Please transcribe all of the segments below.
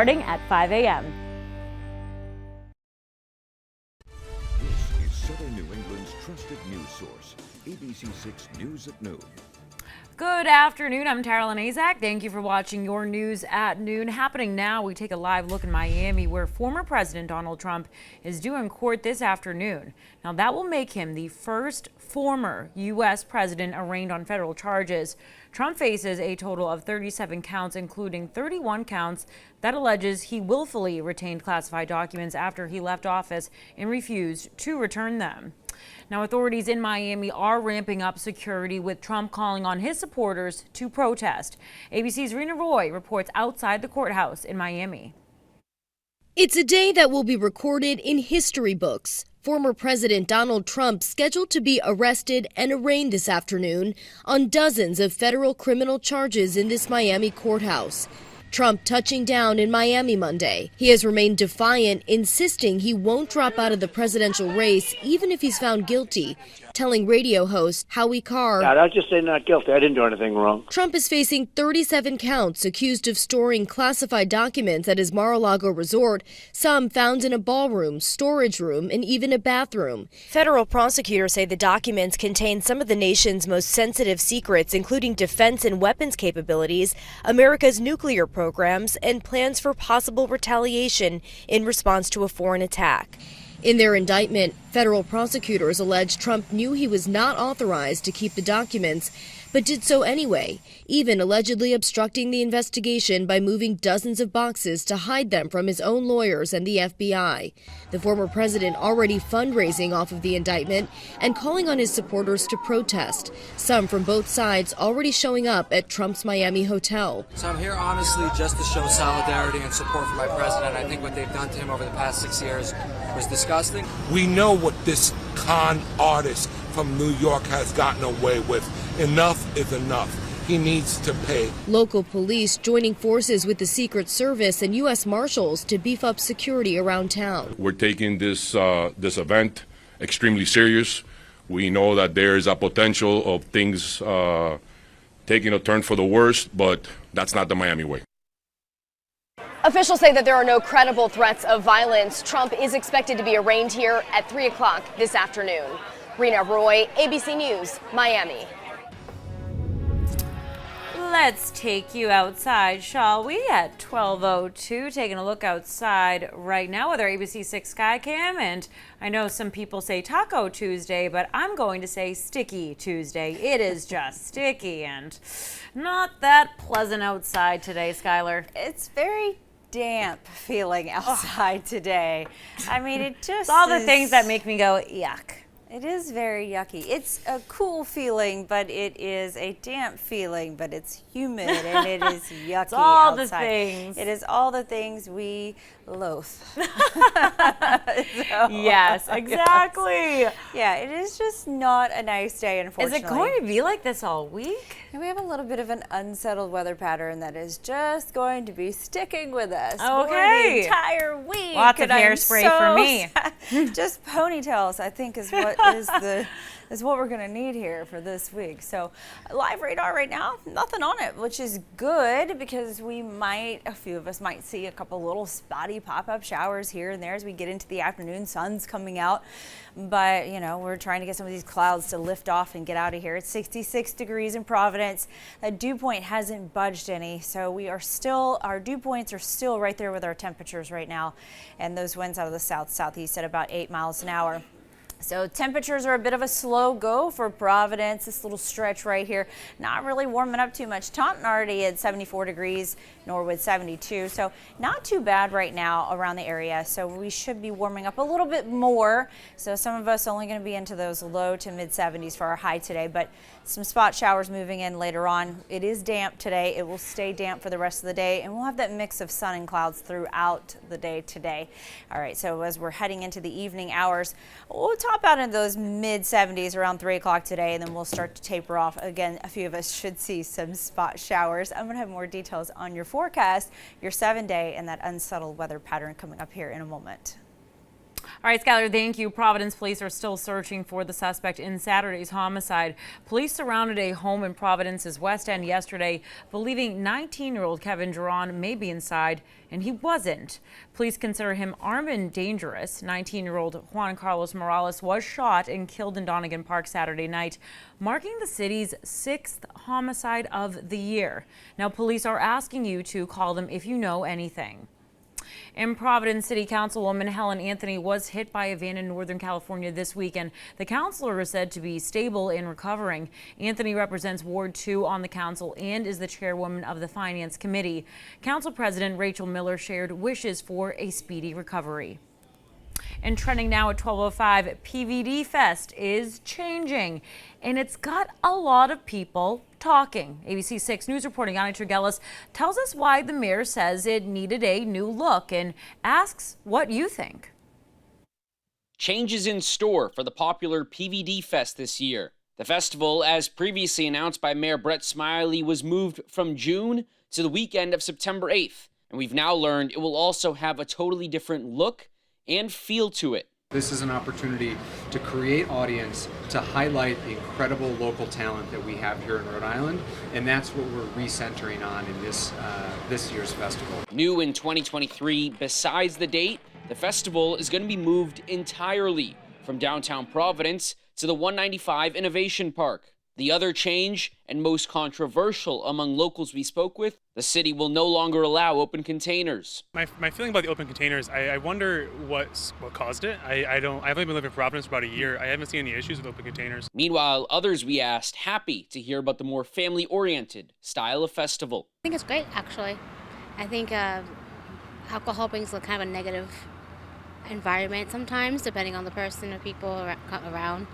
starting at 5 a.m. This is Southern New England's trusted news source, ABC6 News at Noon. Good afternoon. I'm Taryn Azak. Thank you for watching your news at noon. Happening now, we take a live look in Miami, where former President Donald Trump is due in court this afternoon. Now, that will make him the first former U.S. president arraigned on federal charges. Trump faces a total of 37 counts, including 31 counts that alleges he willfully retained classified documents after he left office and refused to return them. Now, authorities in Miami are ramping up security, with Trump calling on his supporters to protest. ABC's Rena Roy reports outside the courthouse in Miami. It's a day that will be recorded in history books. Former President Donald Trump scheduled to be arrested and arraigned this afternoon on dozens of federal criminal charges in this Miami courthouse. Trump touching down in Miami Monday. He has remained defiant, insisting he won't drop out of the presidential race even if he's found guilty, telling radio host Howie Carr, I just say not guilty. I didn't do anything wrong. Trump is facing 37 counts, accused of storing classified documents at his Mar-a-Lago resort, some found in a ballroom, storage room, and even a bathroom. Federal prosecutors say the documents contain some of the nation's most sensitive secrets, including defense and weapons capabilities, America's nuclear programs, and plans for possible retaliation in response to a foreign attack. In their indictment, federal prosecutors allege Trump knew he was not authorized to keep the documents, but did so anyway, even allegedly obstructing the investigation by moving dozens of boxes to hide them from his own lawyers and the FBI. The former president already fundraising off of the indictment and calling on his supporters to protest, some from both sides already showing up at Trump's Miami hotel. So I'm here honestly just to show solidarity and support for my president. I think what they've done to him over the past 6 years was disgusting. We know what this con artist from New York has gotten away with. Enough is enough. He needs to pay. Local police joining forces with the Secret Service and U.S. Marshals to beef up security around town. We're taking this event extremely serious. We know that there is a potential of things taking a turn for the worst, but that's not the Miami way. Officials say that there are no credible threats of violence. Trump is expected to be arraigned here at 3 o'clock this afternoon. Rena Roy, ABC News, Miami. Let's take you outside, shall we? At 12:02, taking a look outside right now with our ABC6 Skycam. And I know some people say Taco Tuesday, but I'm going to say Sticky Tuesday. It is just sticky and not that pleasant outside today, Skylar. It's very damp feeling outside today. I mean, it just it's all the things that make me go, yuck. It is very yucky. It's a cool feeling, but it is a damp feeling, but it's humid and it is yucky. It's all outside. The things. It is all the things we loathe. Yes, exactly. Yeah, it is just not a nice day, unfortunately. Is it going to be like this all week? And we have a little bit of an unsettled weather pattern that is just going to be sticking with us for the entire week. Lots of hairspray for me. Just ponytails, I think, is what is what we're going to need here for this week. So live radar right now, nothing on it, which is good because a few of us might see a couple little spotty pop-up showers here and there as we get into the afternoon. Sun's coming out, but we're trying to get some of these clouds to lift off and get out of here. It's 66 degrees in Providence. That dew point hasn't budged any, so our dew points are still right there with our temperatures right now, and those winds out of the southeast at about 8 miles an hour. So temperatures are a bit of a slow go for Providence, this little stretch right here. Not really warming up too much. Taunton already at 74 degrees, Norwood 72. So not too bad right now around the area. So we should be warming up a little bit more. So some of us only going to be into those low to mid 70s for our high today, but some spot showers moving in later on. It is damp today. It will stay damp for the rest of the day, and we'll have that mix of sun and clouds throughout the day today. All right, so as we're heading into the evening hours, we'll top out in those mid 70s around 3 o'clock today, and then we'll start to taper off. Again, a few of us should see some spot showers. I'm going to have more details on your forecast, your 7-day, and that unsettled weather pattern coming up here in a moment. All right, Skylar, thank you. Providence police are still searching for the suspect in Saturday's homicide. Police surrounded a home in Providence's West End yesterday, believing 19-year-old Kevin Duran may be inside, and he wasn't. Police consider him armed and dangerous. 19-year-old Juan Carlos Morales was shot and killed in Donegan Park Saturday night, marking the city's 6th homicide of the year. Now, police are asking you to call them if you know anything. In Providence, City Councilwoman Helen Anthony was hit by a van in Northern California this week, and the councilor is said to be stable and recovering. Anthony represents Ward 2 on the council and is the chairwoman of the Finance Committee. Council President Rachel Miller shared wishes for a speedy recovery. And trending now at 12:05, PVD Fest is changing, and it's got a lot of people talking. ABC 6 News reporter Yanni Trigelis tells us why the mayor says it needed a new look and asks what you think. Changes in store for the popular PVD Fest this year. The festival, as previously announced by Mayor Brett Smiley, was moved from June to the weekend of September 8th, and we've now learned it will also have a totally different look and feel to it. This is an opportunity to create audience, to highlight the incredible local talent that we have here in Rhode Island, and that's what we're recentering on in this year's festival. New in 2023, besides the date, the festival is going to be moved entirely from downtown Providence to the 195 Innovation Park. The other change, and most controversial among locals we spoke with, the city will no longer allow open containers. My feeling about the open containers, I wonder what caused it. I've only been living in Providence for about a year. I haven't seen any issues with open containers. Meanwhile, others we asked happy to hear about the more family-oriented style of festival. I think it's great, actually. I think alcohol brings a kind of a negative environment sometimes, depending on the person or people around.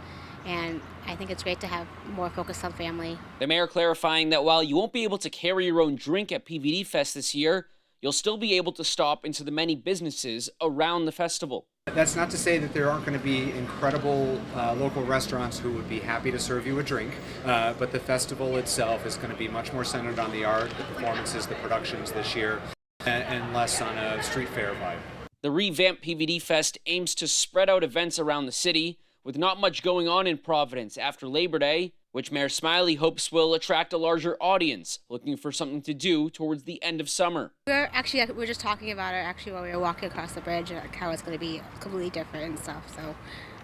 And I think it's great to have more focus on family. The mayor clarifying that while you won't be able to carry your own drink at PVD Fest this year, you'll still be able to stop into the many businesses around the festival. That's not to say that there aren't going to be incredible local restaurants who would be happy to serve you a drink, but the festival itself is going to be much more centered on the art, the performances, the productions this year, and less on a street fair vibe. The revamped PVD Fest aims to spread out events around the city, with not much going on in Providence after Labor Day, which Mayor Smiley hopes will attract a larger audience looking for something to do towards the end of summer. We're just talking about it while we were walking across the bridge, like how it's going to be completely different and stuff. So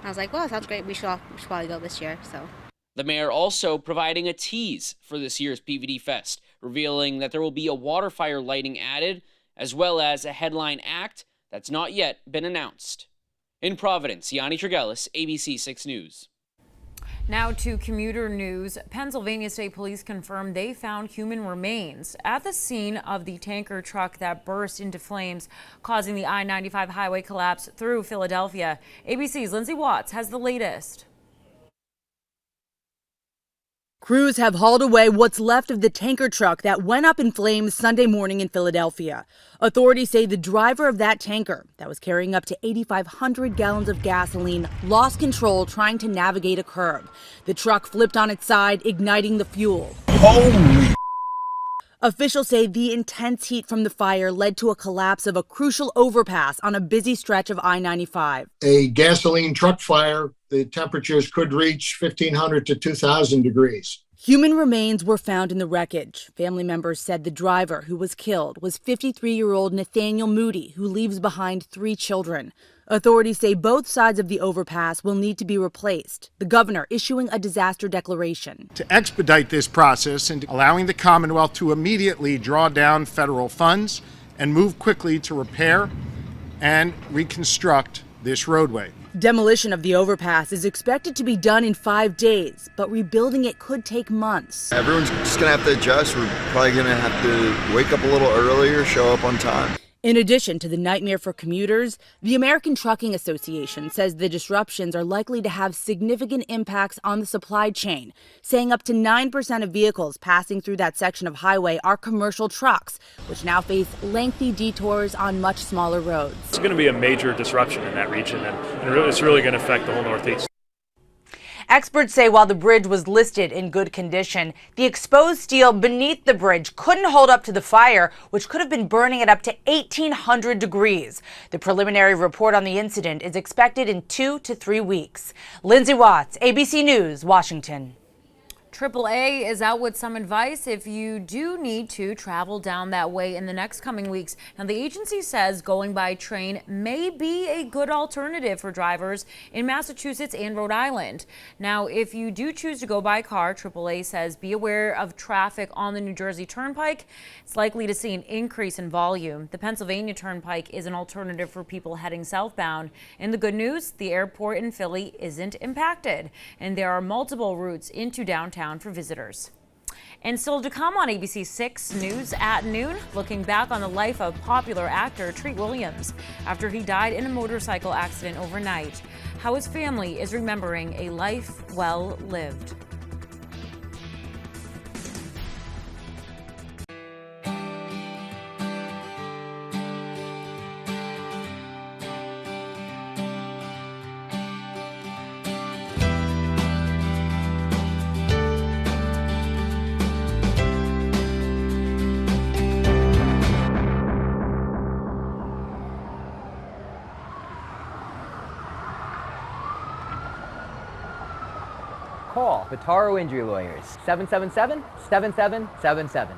I was like, well, it sounds great. We should probably go this year. So the mayor also providing a tease for this year's PVD Fest, revealing that there will be a water fire lighting added, as well as a headline act that's not yet been announced. In Providence, Yanni Trigelis, ABC 6 News. Now to commuter news. Pennsylvania State Police confirmed they found human remains at the scene of the tanker truck that burst into flames, causing the I-95 highway collapse through Philadelphia. ABC's Lindsay Watts has the latest. Crews have hauled away what's left of the tanker truck that went up in flames Sunday morning in Philadelphia. Authorities say the driver of that tanker, that was carrying up to 8,500 gallons of gasoline, lost control trying to navigate a curb. The truck flipped on its side, igniting the fuel. Holy! Officials say the intense heat from the fire led to a collapse of a crucial overpass on a busy stretch of I-95. A gasoline truck fire, the temperatures could reach 1,500 to 2,000 degrees. Human remains were found in the wreckage. Family members said the driver who was killed was 53-year-old Nathaniel Moody, who leaves behind 3 children. Authorities say both sides of the overpass will need to be replaced. The governor issuing a disaster declaration. To expedite this process and allowing the Commonwealth to immediately draw down federal funds and move quickly to repair and reconstruct this roadway. Demolition of the overpass is expected to be done in 5 days, but rebuilding it could take months. Everyone's just going to have to adjust. We're probably going to have to wake up a little earlier, show up on time. In addition to the nightmare for commuters, the American Trucking Association says the disruptions are likely to have significant impacts on the supply chain, saying up to 9% of vehicles passing through that section of highway are commercial trucks, which now face lengthy detours on much smaller roads. It's going to be a major disruption in that region, and it's really going to affect the whole Northeast. Experts say while the bridge was listed in good condition, the exposed steel beneath the bridge couldn't hold up to the fire, which could have been burning at up to 1,800 degrees. The preliminary report on the incident is expected in 2 to 3 weeks. Lindsay Watts, ABC News, Washington. AAA is out with some advice if you do need to travel down that way in the next coming weeks. Now, the agency says going by train may be a good alternative for drivers in Massachusetts and Rhode Island. Now, if you do choose to go by car, AAA says be aware of traffic on the New Jersey Turnpike. It's likely to see an increase in volume. The Pennsylvania Turnpike is an alternative for people heading southbound. And the good news, the airport in Philly isn't impacted, and there are multiple routes into downtown for visitors. And still to come on ABC 6 News at noon, looking back on the life of popular actor Treat Williams after he died in a motorcycle accident overnight. How his family is remembering a life well lived. Call Vitaro Injury Lawyers, 777-7777.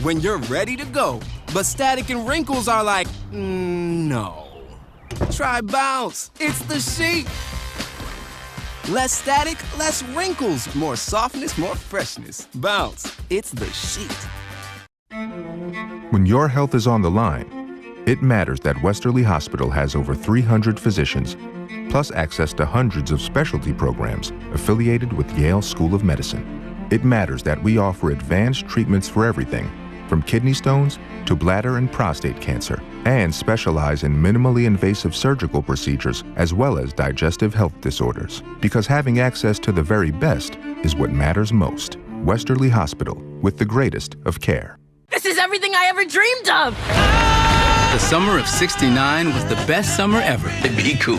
When you're ready to go, but static and wrinkles are like, no. Try Bounce. It's the sheet. Less static, less wrinkles, more softness, more freshness. Bounce. It's the sheet. When your health is on the line, it matters that Westerly Hospital has over 300 physicians, plus access to hundreds of specialty programs affiliated with Yale School of Medicine. It matters that we offer advanced treatments for everything, from kidney stones to bladder and prostate cancer, and specialize in minimally invasive surgical procedures as well as digestive health disorders. Because having access to the very best is what matters most. Westerly Hospital, with the greatest of care. This is everything I ever dreamed of! The summer of '69 was the best summer ever. Be cool.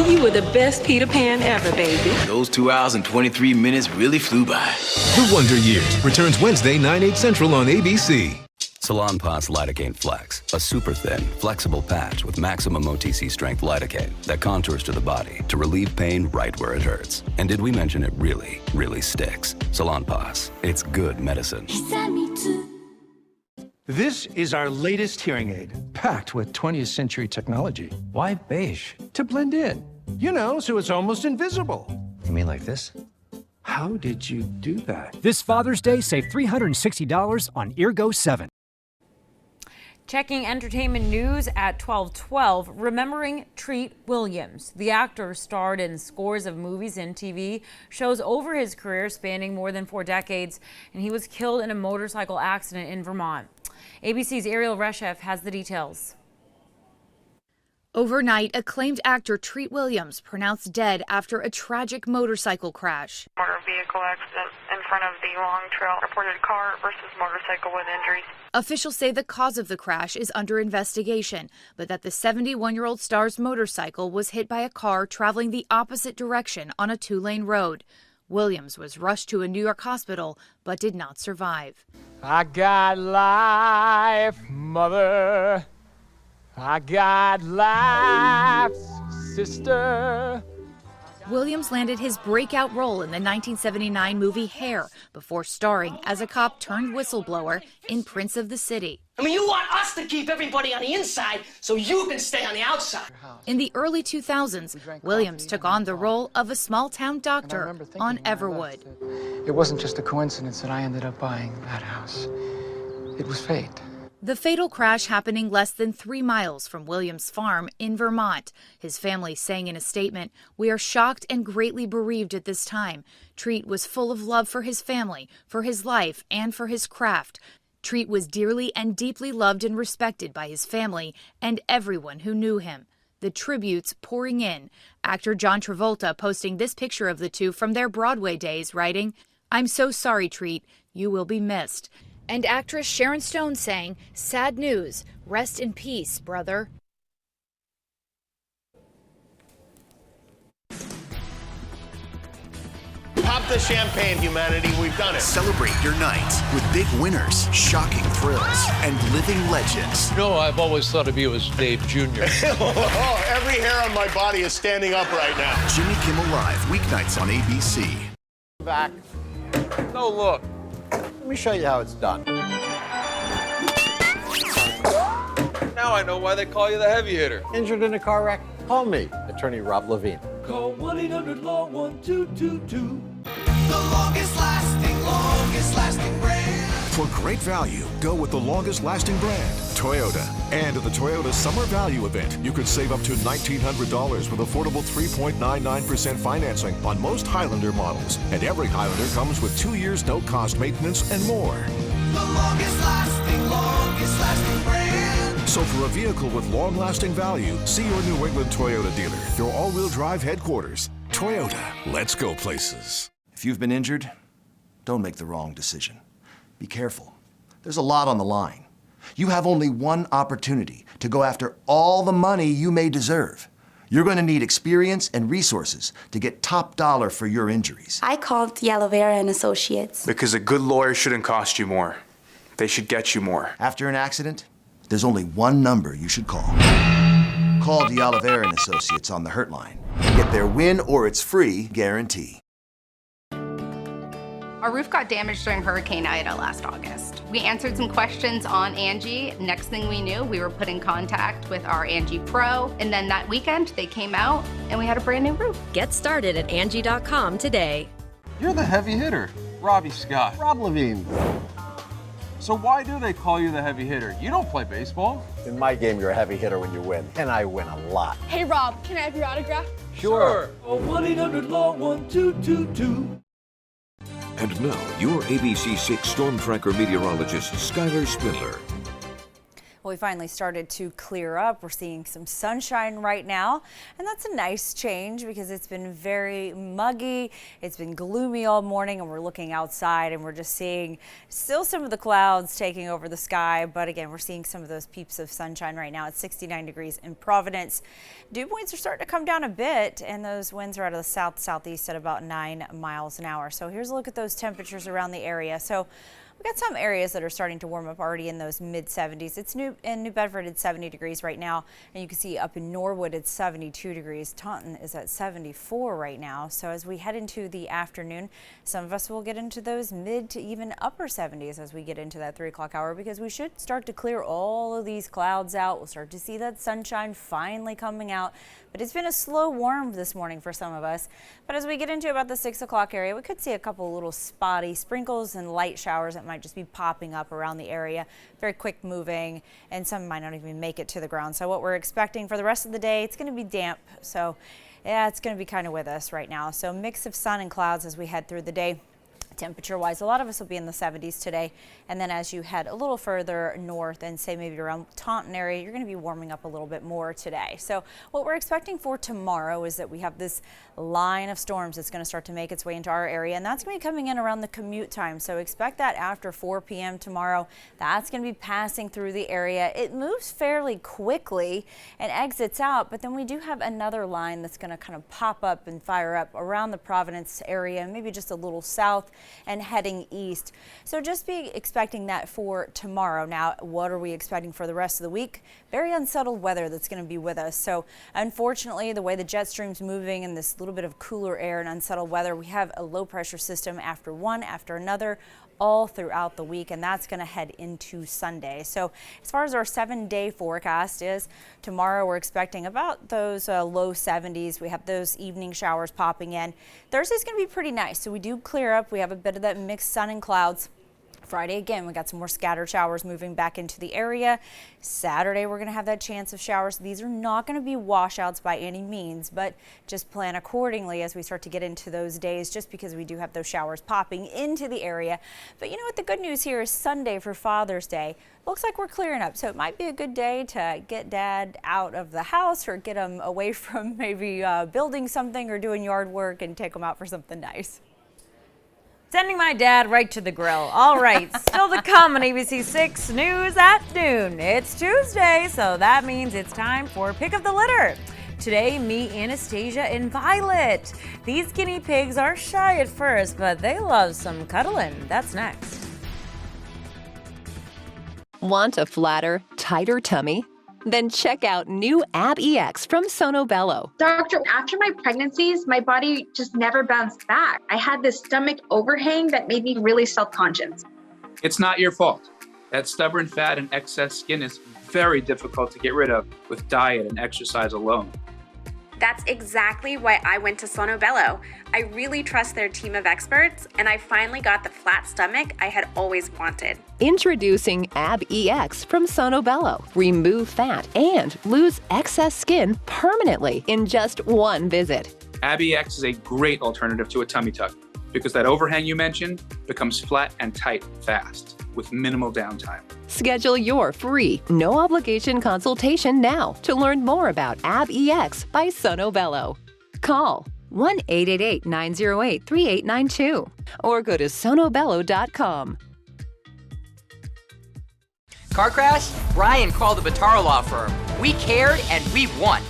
You were the best Peter Pan ever, baby. Those 2 hours and 23 minutes really flew by. The Wonder Years returns Wednesday, 9/8 Central on ABC. Salonpas Lidocaine Flex, a super thin, flexible patch with maximum OTC strength lidocaine that contours to the body to relieve pain right where it hurts. And did we mention it really, really sticks? Salonpas, it's good medicine. This is our latest hearing aid, packed with 20th century technology. Why beige? To blend in. You know, so it's almost invisible. You mean like this? How did you do that? This Father's Day, save $360 on Eargo 7. Checking entertainment news at 12:12, remembering Treat Williams. The actor starred in scores of movies and TV shows over his career spanning more than 4 decades, and he was killed in a motorcycle accident in Vermont. ABC's Ariel Reshef has the details. Overnight, acclaimed actor Treat Williams pronounced dead after a tragic motorcycle crash. Motor vehicle accident in front of the Long Trail. Reported car versus motorcycle with injuries. Officials say the cause of the crash is under investigation, but that the 71-year-old star's motorcycle was hit by a car traveling the opposite direction on a 2-lane road. Williams was rushed to a New York hospital, but did not survive. I got life, mother. I got life, sister. Williams landed his breakout role in the 1979 movie Hair before starring as a cop turned whistleblower in Prince of the City. I mean, you want us to keep everybody on the inside so you can stay on the outside. In the early 2000s, Williams took on the role of a small-town doctor on Everwood. It wasn't just a coincidence that I ended up buying that house. It was fate. The fatal crash happening less than 3 miles from Williams' farm in Vermont. His family saying in a statement, "We are shocked and greatly bereaved at this time. Treat was full of love for his family, for his life, and for his craft. Treat was dearly and deeply loved and respected by his family and everyone who knew him." The tributes pouring in. Actor John Travolta posting this picture of the two from their Broadway days, writing, "I'm so sorry, Treat. You will be missed." And actress Sharon Stone saying, "Sad news. Rest in peace, brother." Pop the champagne, humanity. We've done it. Celebrate your night with big winners, shocking thrills, and living legends. No, I've always thought of you as Dave Jr. Every hair on my body is standing up right now. Jimmy Kimmel Live, weeknights on ABC. Back. No look. Let me show you how it's done. Now I know why they call you the heavy hitter. Injured in a car wreck? Call me, attorney Rob Levine. Call 1-800-LAW-1222. The longest lasting brand. For great value, go with the longest lasting brand, Toyota. And at the Toyota Summer Value Event, you could save up to $1,900 with affordable 3.99% financing on most Highlander models. And every Highlander comes with 2 years no-cost maintenance and more. The longest lasting brand. So for a vehicle with long-lasting value, see your New England Toyota dealer, your all-wheel drive headquarters. Toyota, let's go places. If you've been injured, don't make the wrong decision. Be careful. There's a lot on the line. You have only one opportunity to go after all the money you may deserve. You're going to need experience and resources to get top dollar for your injuries. I called Yalovera and Associates. Because a good lawyer shouldn't cost you more. They should get you more. After an accident, there's only one number you should call. Call Yalovera and Associates on the Hurt Line. Get their win or it's free guarantee. Our roof got damaged during Hurricane Ida last August. We answered some questions on Angie. Next thing we knew, we were put in contact with our Angie Pro. And then that weekend, they came out and we had a brand new roof. Get started at Angie.com today. You're the heavy hitter, Robbie Scott. Rob Levine. So why do they call you the heavy hitter? You don't play baseball. In my game, you're a heavy hitter when you win, and I win a lot. Hey, Rob, can I have your autograph? Sure. Call 1-800-LAW-1222. And now, your ABC6 Storm Tracker meteorologist, Skylar Spindler. Well, we finally started to clear up. We're seeing some sunshine right now, and that's a nice change because it's been very muggy. It's been gloomy all morning, and we're looking outside and we're just seeing still some of the clouds taking over the sky. But again, we're seeing some of those peeps of sunshine right now. It's 69 degrees in Providence. Dew points are starting to come down a bit, and those winds are out of the south-southeast at about 9 miles an hour. So here's a look at those temperatures around the area. So we've got some areas that are starting to warm up already in those mid-70s. It's in New Bedford, it's 70 degrees right now. And you can see up in Norwood, it's 72 degrees. Taunton is at 74 right now. So as we head into the afternoon, some of us will get into those mid to even upper 70s as we get into that 3 o'clock hour, because we should start to clear all of these clouds out. We'll start to see that sunshine finally coming out. But it's been a slow warm this morning for some of us. But as we get into about the 6 o'clock area, we could see a couple little spotty sprinkles and light showers that might just be popping up around the area. Very quick moving, and some might not even make it to the ground. So what we're expecting for the rest of the day, it's going to be damp. So yeah, it's going to be kind of with us right now. So mix of sun and clouds as we head through the day. Temperature-wise, a lot of us will be in the 70s today, and then as you head a little further north and say maybe around Taunton area, you're going to be warming up a little bit more today. So what we're expecting for tomorrow is that we have this line of storms that's going to start to make its way into our area, and that's going to be coming in around the commute time. So expect that after 4 p.m. tomorrow. That's going to be passing through the area. It moves fairly quickly and exits out, but then we do have another line that's going to kind of pop up and fire up around the Providence area, maybe just a little south and heading east. So just be expecting that for tomorrow. Now, what are we expecting for the rest of the week? Very unsettled weather that's going to be with us. So unfortunately, the way the jet stream's moving and this little bit of cooler air and unsettled weather, we have a low pressure system after one after another all throughout the week, and that's going to head into Sunday. So as far as our 7-day forecast is, tomorrow we're expecting about those low 70s. We have those evening showers popping in. Thursday's going to be pretty nice. So we do clear up. We have a bit of that mixed sun and clouds. Friday, again, we got some more scattered showers moving back into the area. Saturday, we're going to have that chance of showers. These are not going to be washouts by any means, but just plan accordingly as we start to get into those days, just because we do have those showers popping into the area. But you know what? The good news here is Sunday for Father's Day. Looks like we're clearing up, so it might be a good day to get Dad out of the house or get him away from maybe building something or doing yard work and take him out for something nice. Sending my dad right to the grill. All right, still to come on ABC 6 News at noon. It's Tuesday, so that means it's time for Pick of the Litter. Today, meet Anastasia and Violet. These guinea pigs are shy at first, but they love some cuddling. That's next. Want a flatter, tighter tummy? Then check out new AbEX from Sono Bello. Doctor, after my pregnancies, my body just never bounced back. I had this stomach overhang that made me really self-conscious. It's not your fault. That stubborn fat and excess skin is very difficult to get rid of with diet and exercise alone. That's exactly why I went to Sono Bello. I really trust their team of experts, and I finally got the flat stomach I had always wanted. Introducing AbEX from Sono Bello. Remove fat and lose excess skin permanently in just one visit. AbEX is a great alternative to a tummy tuck because that overhang you mentioned becomes flat and tight fast with minimal downtime. Schedule your free, no-obligation consultation now to learn more about AbEX by Sono Bello. Call 1-888-908-3892 or go to sonobello.com. Car crash? Brian called the Bataro Law Firm. We cared and we won.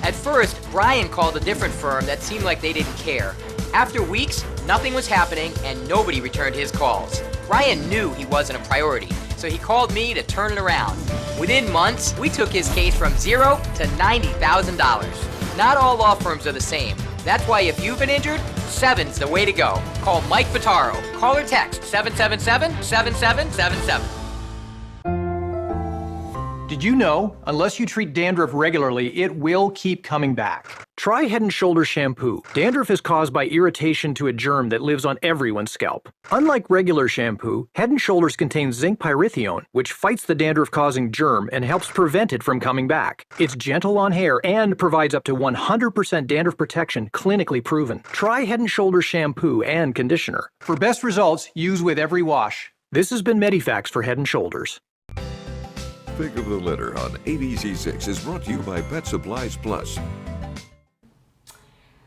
At first, Brian called a different firm that seemed like they didn't care. After weeks, nothing was happening and nobody returned his calls. Brian knew he wasn't a priority, so he called me to turn it around. Within months, we took his case from $0 to $90,000. Not all law firms are the same. That's why if you've been injured, 7's the way to go. Call Mike Bataro. Call or text 777-7777. Did you know, unless you treat dandruff regularly, it will keep coming back? Try Head & Shoulders shampoo. Dandruff is caused by irritation to a germ that lives on everyone's scalp. Unlike regular shampoo, Head & Shoulders contains zinc pyrithione, which fights the dandruff-causing germ and helps prevent it from coming back. It's gentle on hair and provides up to 100% dandruff protection, clinically proven. Try Head & Shoulders shampoo and conditioner. For best results, use with every wash. This has been Medifax for Head & Shoulders. Pick of the Litter on ABC6 is brought to you by Pet Supplies Plus.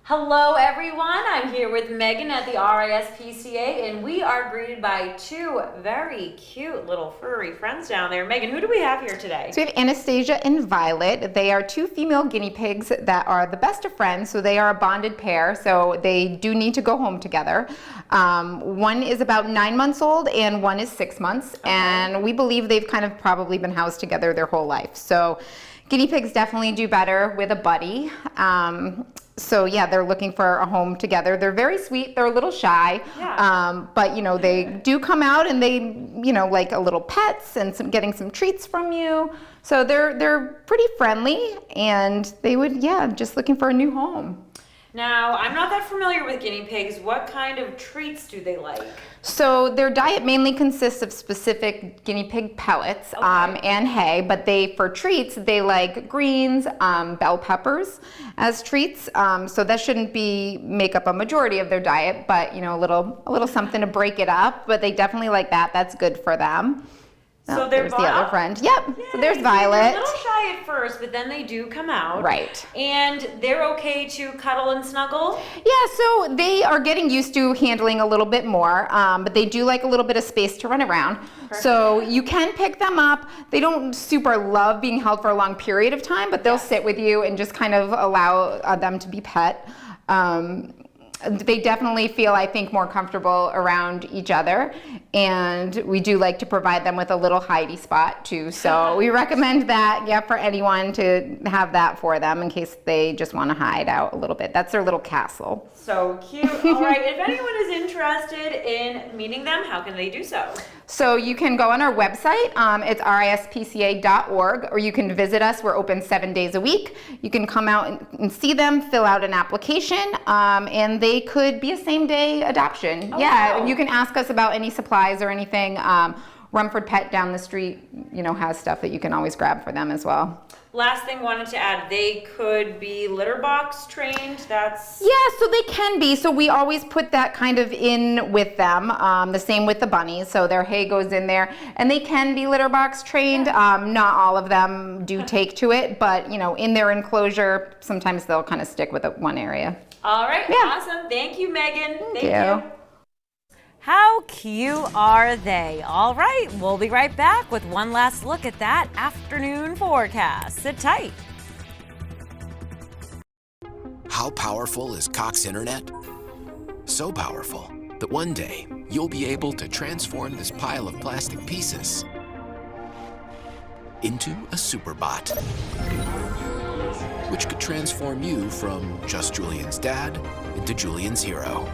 Hello everyone, I'm here with Megan at the RISPCA and we are greeted by two very cute little furry friends down there. Megan, who do we have here today? So we have Anastasia and Violet. They are two female guinea pigs that are the best of friends, so they are a bonded pair, so they do need to go home together. One is about 9 months old and one is 6 months, and we believe they've kind of probably been housed together their whole life. So guinea pigs definitely do better with a buddy. So yeah, they're looking for a home together. They're very sweet. They're a little shy, but you know, they do come out and they, you know, like a little pets and getting some treats from you. So they're pretty friendly, and they would, just looking for a new home. Now, I'm not that familiar with guinea pigs. What kind of treats do they like? So their diet mainly consists of specific guinea pig pellets and hay, but for treats, they like greens, bell peppers as treats. So that shouldn't make up a majority of their diet, but you know, a little something to break it up, but they definitely like that. That's good for them. So there's the other friend. Yep. Yay. So there's They're Violet. a little shy at first, but then they do come out. Right. And they're okay to cuddle and snuggle? Yeah, so they are getting used to handling a little bit more, but they do like a little bit of space to run around. Perfect. So you can pick them up. They don't super love being held for a long period of time, but they'll sit with you and just kind of allow them to be pet. They definitely feel, I think, more comfortable around each other, and we do like to provide them with a little hidey spot too. So we recommend that, for anyone to have that for them in case they just want to hide out a little bit. That's their little castle. So cute. All right, if anyone is interested in meeting them, how can they do so? So you can go on our website, it's rispca.org, or you can visit us. We're open 7 days a week. You can come out and see them, fill out an application, and they could be a same-day adoption. Wow. You can ask us about any supplies or anything. Rumford Pet down the street, has stuff that you can always grab for them as well. Last thing, wanted to add, they could be litter box trained. Yeah, so they can be. So we always put that kind of in with them. The same with the bunnies. So their hay goes in there, and they can be litter box trained. Not all of them do take to it, but in their enclosure, sometimes they'll kind of stick with one area. All right, awesome. Thank you, Megan. Thank you. How cute are they? All right, we'll be right back with one last look at that afternoon forecast. Sit tight. How powerful is Cox Internet? So powerful that one day you'll be able to transform this pile of plastic pieces into a superbot, which could transform you from just Julian's dad into Julian's hero.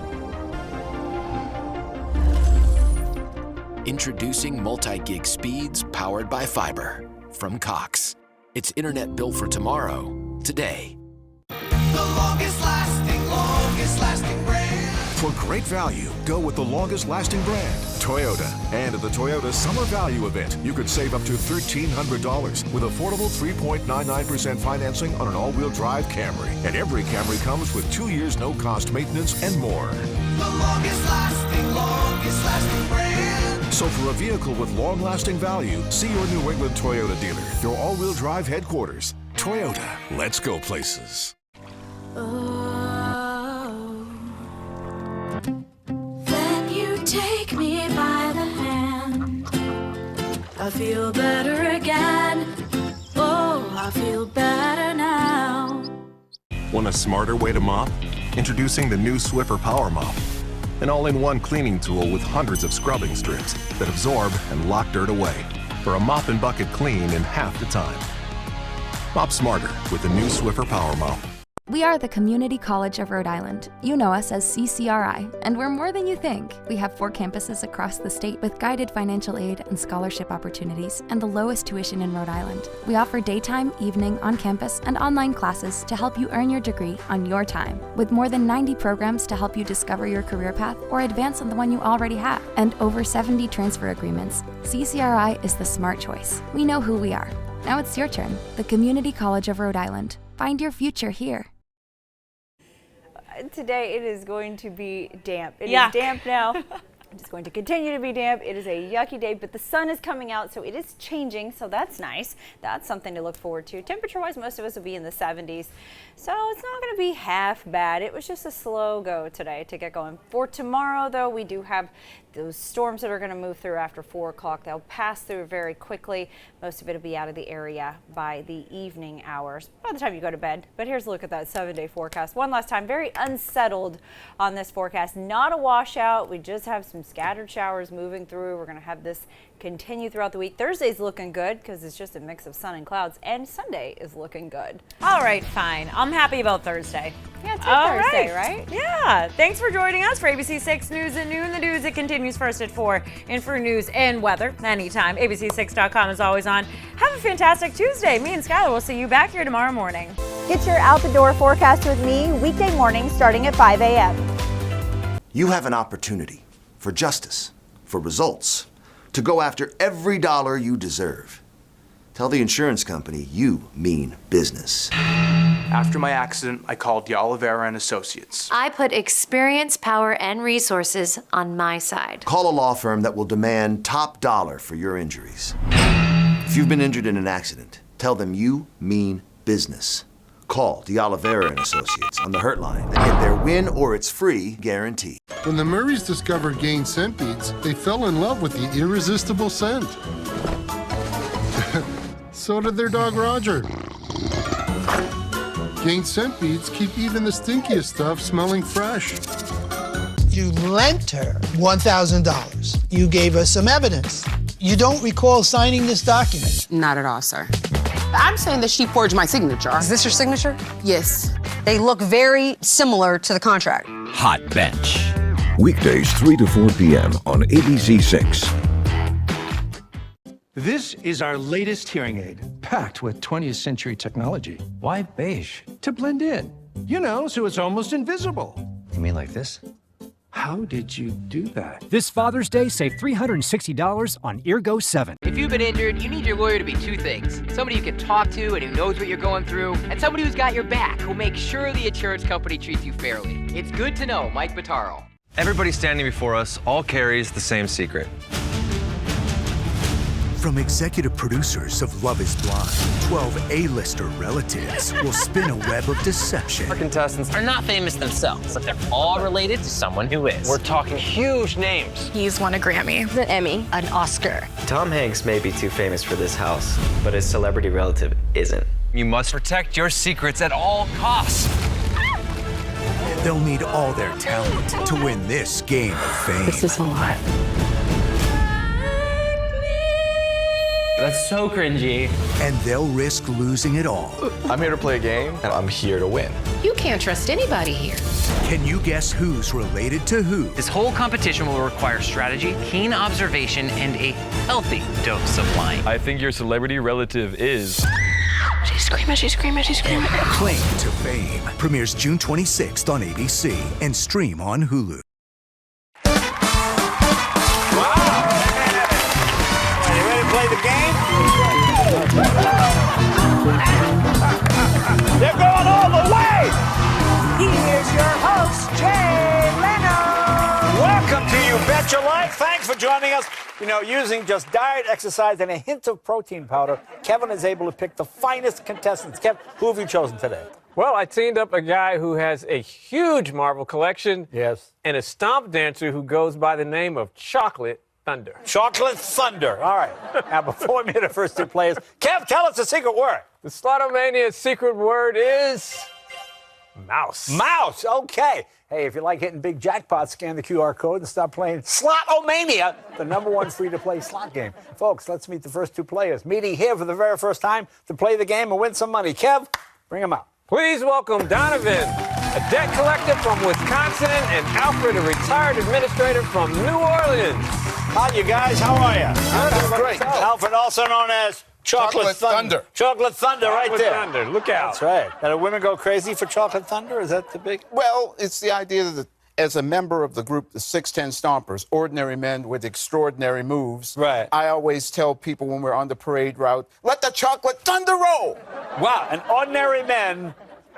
Introducing multi-gig speeds powered by fiber from Cox. It's internet built for tomorrow, today. The longest lasting brand. For great value, go with the longest lasting brand, Toyota. And at the Toyota Summer Value Event, you could save up to $1,300 with affordable 3.99% financing on an all-wheel drive Camry. And every Camry comes with 2 years no-cost maintenance and more. The longest lasting brand. So for a vehicle with long-lasting value, see your New England Toyota dealer, your all-wheel drive headquarters. Toyota, let's go places. When you take me by the hand, I feel better again. Oh, I feel better now. Want a smarter way to mop? Introducing the new Swiffer Power Mop. An all-in-one cleaning tool with hundreds of scrubbing strips that absorb and lock dirt away for a mop and bucket clean in half the time. Mop smarter with the new Swiffer Power Mop. We are the Community College of Rhode Island. You know us as CCRI, and we're more than you think. We have 4 campuses across the state with guided financial aid and scholarship opportunities and the lowest tuition in Rhode Island. We offer daytime, evening, on-campus, and online classes to help you earn your degree on your time, with more than 90 programs to help you discover your career path or advance on the one you already have, and over 70 transfer agreements. CCRI is the smart choice. We know who we are. Now it's your turn. The Community College of Rhode Island. Find your future here. Today it is going to be damp. It Yuck. is damp now. It's going to continue to be damp. It is a yucky day, but the sun is coming out, so it is changing, so that's nice. That's something to look forward to. Temperature-wise, most of us will be in the 70s, so it's not going to be half bad. It was just a slow go today to get going. For tomorrow, though, we do have those storms that are going to move through after 4 o'clock. They'll pass through very quickly. Most of it will be out of the area by the evening hours, by the time you go to bed. But here's a look at that 7-day forecast. One last time, very unsettled on this forecast. Not a washout. We just have some scattered showers moving through. We're going to have this continue throughout the week. Thursday's looking good because it's just a mix of sun and clouds, and Sunday is looking good. All right, fine. I'm happy about Thursday. Yeah, it's All Thursday, right? Yeah. Thanks for joining us for ABC 6 News at Noon. The news, it continues first at 4. And for news and weather, anytime, ABC6.com is always on. Have a fantastic Tuesday. Me and Skylar will see you back here tomorrow morning. Get your out the door forecast with me weekday mornings starting at 5 a.m. You have an opportunity for justice, for results, to go after every dollar you deserve. Tell the insurance company you mean business. After my accident, I called De Oliveira and Associates. I put experience, power, and resources on my side. Call a law firm that will demand top dollar for your injuries. If you've been injured in an accident, tell them you mean business. Call De Oliveira and Associates on the Hurt Line and get their win or it's free guarantee. When the Murrays discovered Gain scent beads, they fell in love with the irresistible scent. So did their dog Roger. Gain scent beads keep even the stinkiest stuff smelling fresh. You lent her $1,000. You gave us some evidence. You don't recall signing this document? Not at all, sir. I'm saying that she forged my signature. Is this your signature? Yes. They look very similar to the contract. Hot Bench. Weekdays 3 to 4 p.m. on ABC6. This is our latest hearing aid, packed with 20th century technology. Why beige? To blend in. You know, so it's almost invisible. You mean like this? How did you do that? This Father's Day, save $360 on Eargo 7. If you've been injured, you need your lawyer to be 2 things. Somebody you can talk to and who knows what you're going through, and somebody who's got your back, who'll make sure the insurance company treats you fairly. It's good to know Mike Bottaro. Everybody standing before us all carries the same secret. From executive producers of Love is Blind, 12 A-lister relatives will spin a web of deception. Our contestants are not famous themselves, but they're all related to someone who is. We're talking huge names. He's won a Grammy, an Emmy, an Oscar. Tom Hanks may be too famous for this house, but his celebrity relative isn't. You must protect your secrets at all costs. They'll need all their talent to win this game of fame. This is a lot. That's so cringy. And they'll risk losing it all. I'm here to play a game, and I'm here to win. You can't trust anybody here. Can you guess who's related to who? This whole competition will require strategy, keen observation, and a healthy dose of lying. I think your celebrity relative is... She's screaming, she's screaming, she's screaming. Claim to Fame premieres June 26th on ABC and stream on Hulu. Play the game? They're going all the way! Here's your host, Jay Leno! Welcome to You Bet Your Life. Thanks for joining us. You know, using just diet, exercise, and a hint of protein powder, Kevin is able to pick the finest contestants. Kevin, who have you chosen today? Well, I teamed up a guy who has a huge Marvel collection. Yes. And a stomp dancer who goes by the name of Chocolate Thunder. Chocolate Thunder. All right. Now, before we meet the first two players, Kev, tell us the secret word. The Slotomania's secret word is mouse. Mouse. Okay. Hey, if you like hitting big jackpots, scan the QR code and start playing Slotomania, the #1 free-to-play slot game. Folks, let's meet the first two players. Meeting here for the very first time to play the game and win some money. Kev, bring them out. Please welcome Donovan, a debt collector from Wisconsin, and Alfred, a retired administrator from New Orleans. Hi, you guys. How are you? Good. Great. Alfred, also known as Chocolate Thunder. Chocolate Thunder, right there. Thunder, look out. That's right. Now, do women go crazy for Chocolate Thunder? Is that the big... Well, it's the idea that as a member of the group, the 6'10 Stompers, ordinary men with extraordinary moves, right. I always tell people when we're on the parade route, let the Chocolate Thunder roll. Wow, an ordinary men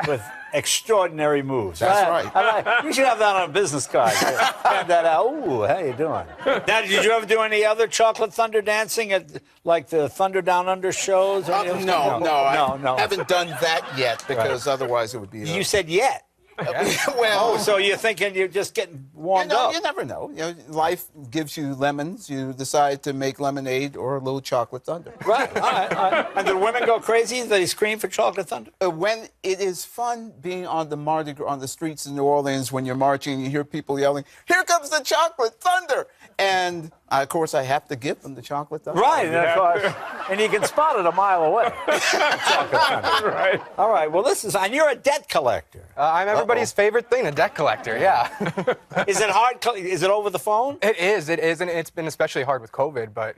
with extraordinary moves. That's right. You should have that on a business card. Hand that out. Ooh, how you doing? Now, did you ever do any other Chocolate Thunder dancing at, like, the Thunder Down Under shows? Or No, I haven't done that yet because otherwise it would be... You said yet. Well, so you're thinking you're just getting warmed up. You never know. Life gives you lemons. You decide to make lemonade or a little Chocolate Thunder. Right. All right. And do women go crazy? They scream for Chocolate Thunder? When it is fun being on the Mardi Gras, on the streets in New Orleans, when you're marching, you hear people yelling, "Here comes the Chocolate Thunder!" And of course, I have to give them the Chocolate Thunder. Right, and of course, and you can spot it a mile away. Right. All right. Well, and you're a debt collector. I'm everybody's favorite thing, a debt collector. Yeah. Is it hard? Is it over the phone? It is, and it's been especially hard with COVID. But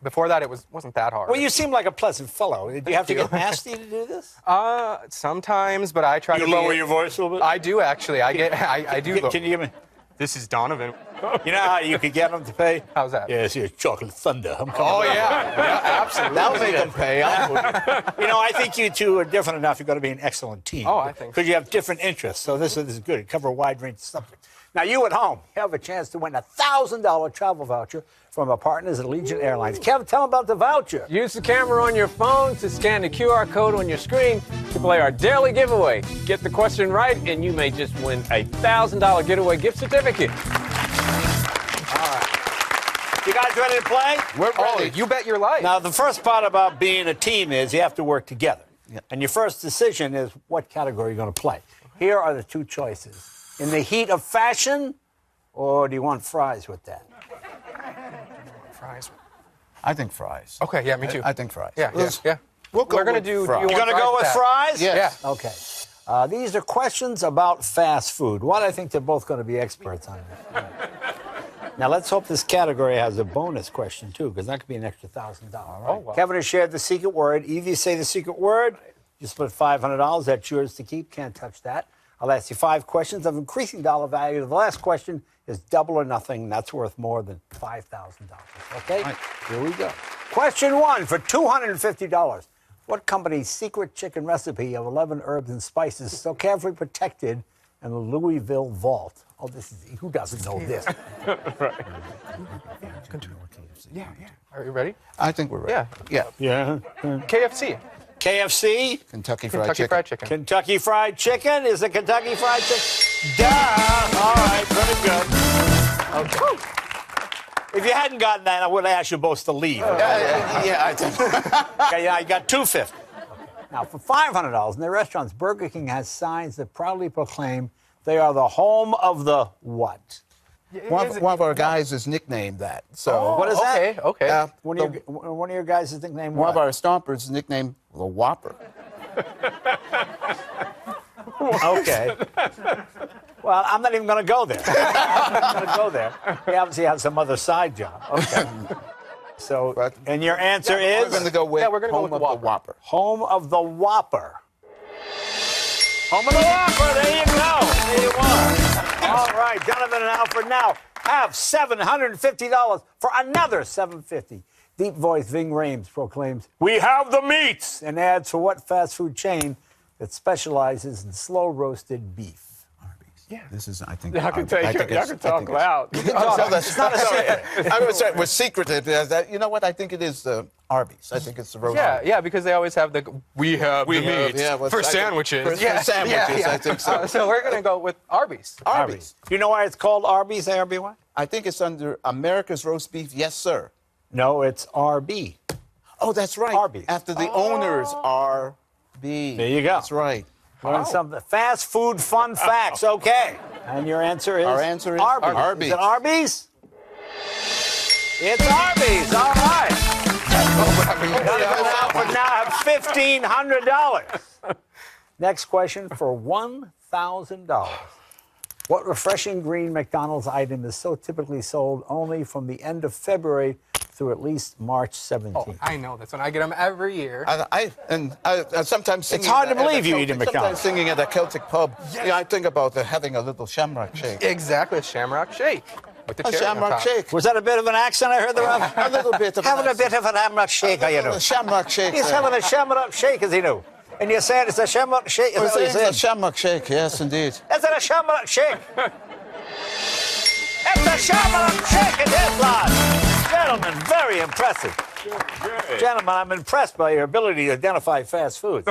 before that, it wasn't that hard. Well, you seem like a pleasant fellow. Do you have to get nasty to do this? Sometimes, but I try to. You lower your voice a little bit. I do actually. I do. Can you give me? This is Donovan. You know how you could get them to pay? How's that? Yes, here's Chocolate Thunder. Oh, yeah, absolutely. That'll make them pay. You know, I think you two are different enough. You're going to be an excellent team. Oh, I think so. Because you have different interests. So this is good. You cover a wide range of subjects. Now, you at home have a chance to win a $1,000 travel voucher from our partners at Allegiant Airlines. Kevin, tell them about the voucher. Use the camera on your phone to scan the QR code on your screen to play our daily giveaway. Get the question right, and you may just win a $1,000 getaway gift certificate. All right. You guys ready to play? We're ready. You bet your life. Now, the first part about being a team is you have to work together. Yeah. And your first decision is what category you're going to play. Here are the two choices. In the heat of fashion, or do you want fries with that? Fries. I think fries. Okay, yeah, me too. I think fries. Yeah. We're going to do fries. You're going to go with fries? Yes. Yeah. Okay. These are questions about fast food. What I think they're both going to be experts on it. Now, let's hope this category has a bonus question, too, because that could be an extra $1,000. Right? Oh, wow. Kevin has shared the secret word. Either you say the secret word, you split $500. That's yours to keep. Can't touch that. I'll ask you 5 questions of increasing dollar value. The last question is double or nothing. That's worth more than $5,000. Okay? Right. Here we go. Question 1 for $250. What company's secret chicken recipe of 11 herbs and spices so carefully protected in the Louisville vault? Oh, this is, who doesn't know this? Right. Yeah. Are you ready? I think we're ready. Yeah. KFC. KFC? Kentucky Fried Chicken. Kentucky Fried Chicken is the Kentucky Fried Chicken. Duh! All right, very good. Okay. If you hadn't gotten that, I would have asked you both to leave. I think. Okay, I got $250. Now, for $500 in their restaurants, Burger King has signs that proudly proclaim They are the home of the what? One of our guys is nicknamed that. So what is that? Okay. One of your guys is nicknamed One what? of our stompers is nicknamed the Whopper. Okay. Well, I'm not even going to go there. I'm not going to go there. He obviously has some other side job. Okay. So, and your answer is? We're going to go with we're going to go with the Whopper. Home of the Whopper. Home of the Whopper. There you go. There you are. All right, Donovan and Alfred now have $750 for another $750. Deep voice Ving Rhames proclaims, "We have the meats," and adds, "For what fast food chain that specializes in slow roasted beef?" Yeah, this is, I think. Y'all can talk loud. It's not a secret. I would say we're secretive. You know what? I think it is Arby's. I think it's the roast. Yeah, because they always have the we have the meats for sandwiches. For sandwiches, I think so. So we're going to go with Arby's. Arby's. You know why it's called Arby's, ARBY? I think it's under America's Roast Beef. Yes, sir. No, it's RB. Oh, that's right. Arby's. After the owners, RB. There you go. That's right. Learn something. Fast food fun facts. Okay. And your answer is? Our answer is Arby's. Is it Arby's? It's Arby's. All right. Alfred now have $1,500. Next question for $1,000. What refreshing green McDonald's item is so typically sold only from the end of February through at least March 17th? Oh, I know this one. I get them every year. I sometimes singing. It's hard to believe you eat at McDonald's. Sometimes singing at a Celtic pub. Yes. Yeah, I think about having a little Shamrock Shake. Exactly, a Shamrock Shake. With the A cherry on Shamrock top. Shake. Was that a bit of an accent I heard there, Rob? A little bit of Having a bit of an Shamrock Shake, are you know? A Shamrock Shake. He's having a Shamrock Shake, as he knew. And you're saying it's a Shamrock Shake? Is that what you're It's a saying? Shamrock Shake, yes, indeed. Is it a Shamrock Shake? It's a Shamrock Shake, it is, lads. Gentlemen, very impressive. Gentlemen, I'm impressed by your ability to identify fast foods.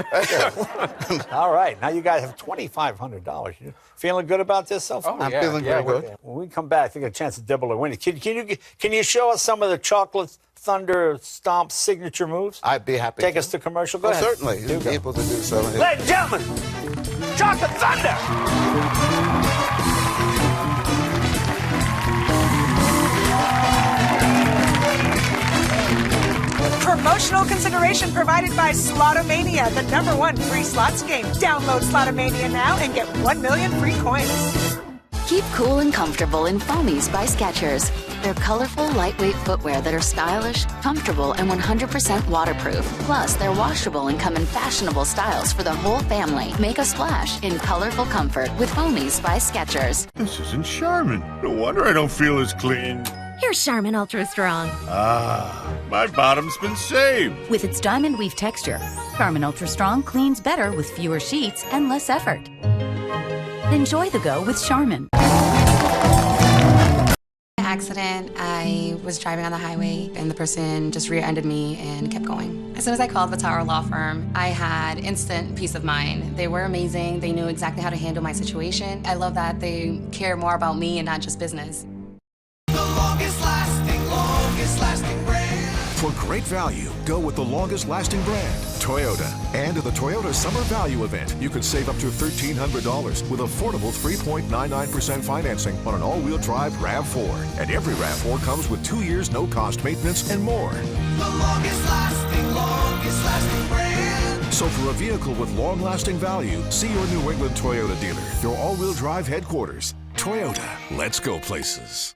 All right, now you guys have $2,500. You feeling good about this so far? I'm feeling very good. When we come back, I think a chance to double or win it. Can you show us some of the Chocolate Thunder Stomp signature moves? I'd be happy. Take us to commercial. Go ahead. Certainly, you'll be able to do so. Ladies and gentlemen, Chocolate Thunder. Promotional consideration provided by Slotomania, the #1 free slots game. Download Slotomania now and get 1 million free coins. Keep cool and comfortable in Foamies by Skechers. They're colorful, lightweight footwear that are stylish, comfortable, and 100% waterproof. Plus, they're washable and come in fashionable styles for the whole family. Make a splash in colorful comfort with Foamies by Skechers. This isn't Charmin. No wonder I don't feel as clean. Here's Charmin Ultra Strong. Ah, my bottom's been saved. With its diamond weave texture, Charmin Ultra Strong cleans better with fewer sheets and less effort. Enjoy the go with Charmin. Accident, I was driving on the highway and the person just rear-ended me and kept going. As soon as I called Vitaro Law Firm, I had instant peace of mind. They were amazing. They knew exactly how to handle my situation. I love that they care more about me and not just business. Longest lasting brand. For great value, go with the longest lasting brand, Toyota. And at the Toyota Summer Value Event, you can save up to $1,300 with affordable 3.99% financing on an all-wheel drive RAV4. And every RAV4 comes with 2 years no-cost maintenance and more. The longest lasting brand. So for a vehicle with long-lasting value, see your New England Toyota dealer, your all-wheel drive headquarters. Toyota, let's go places.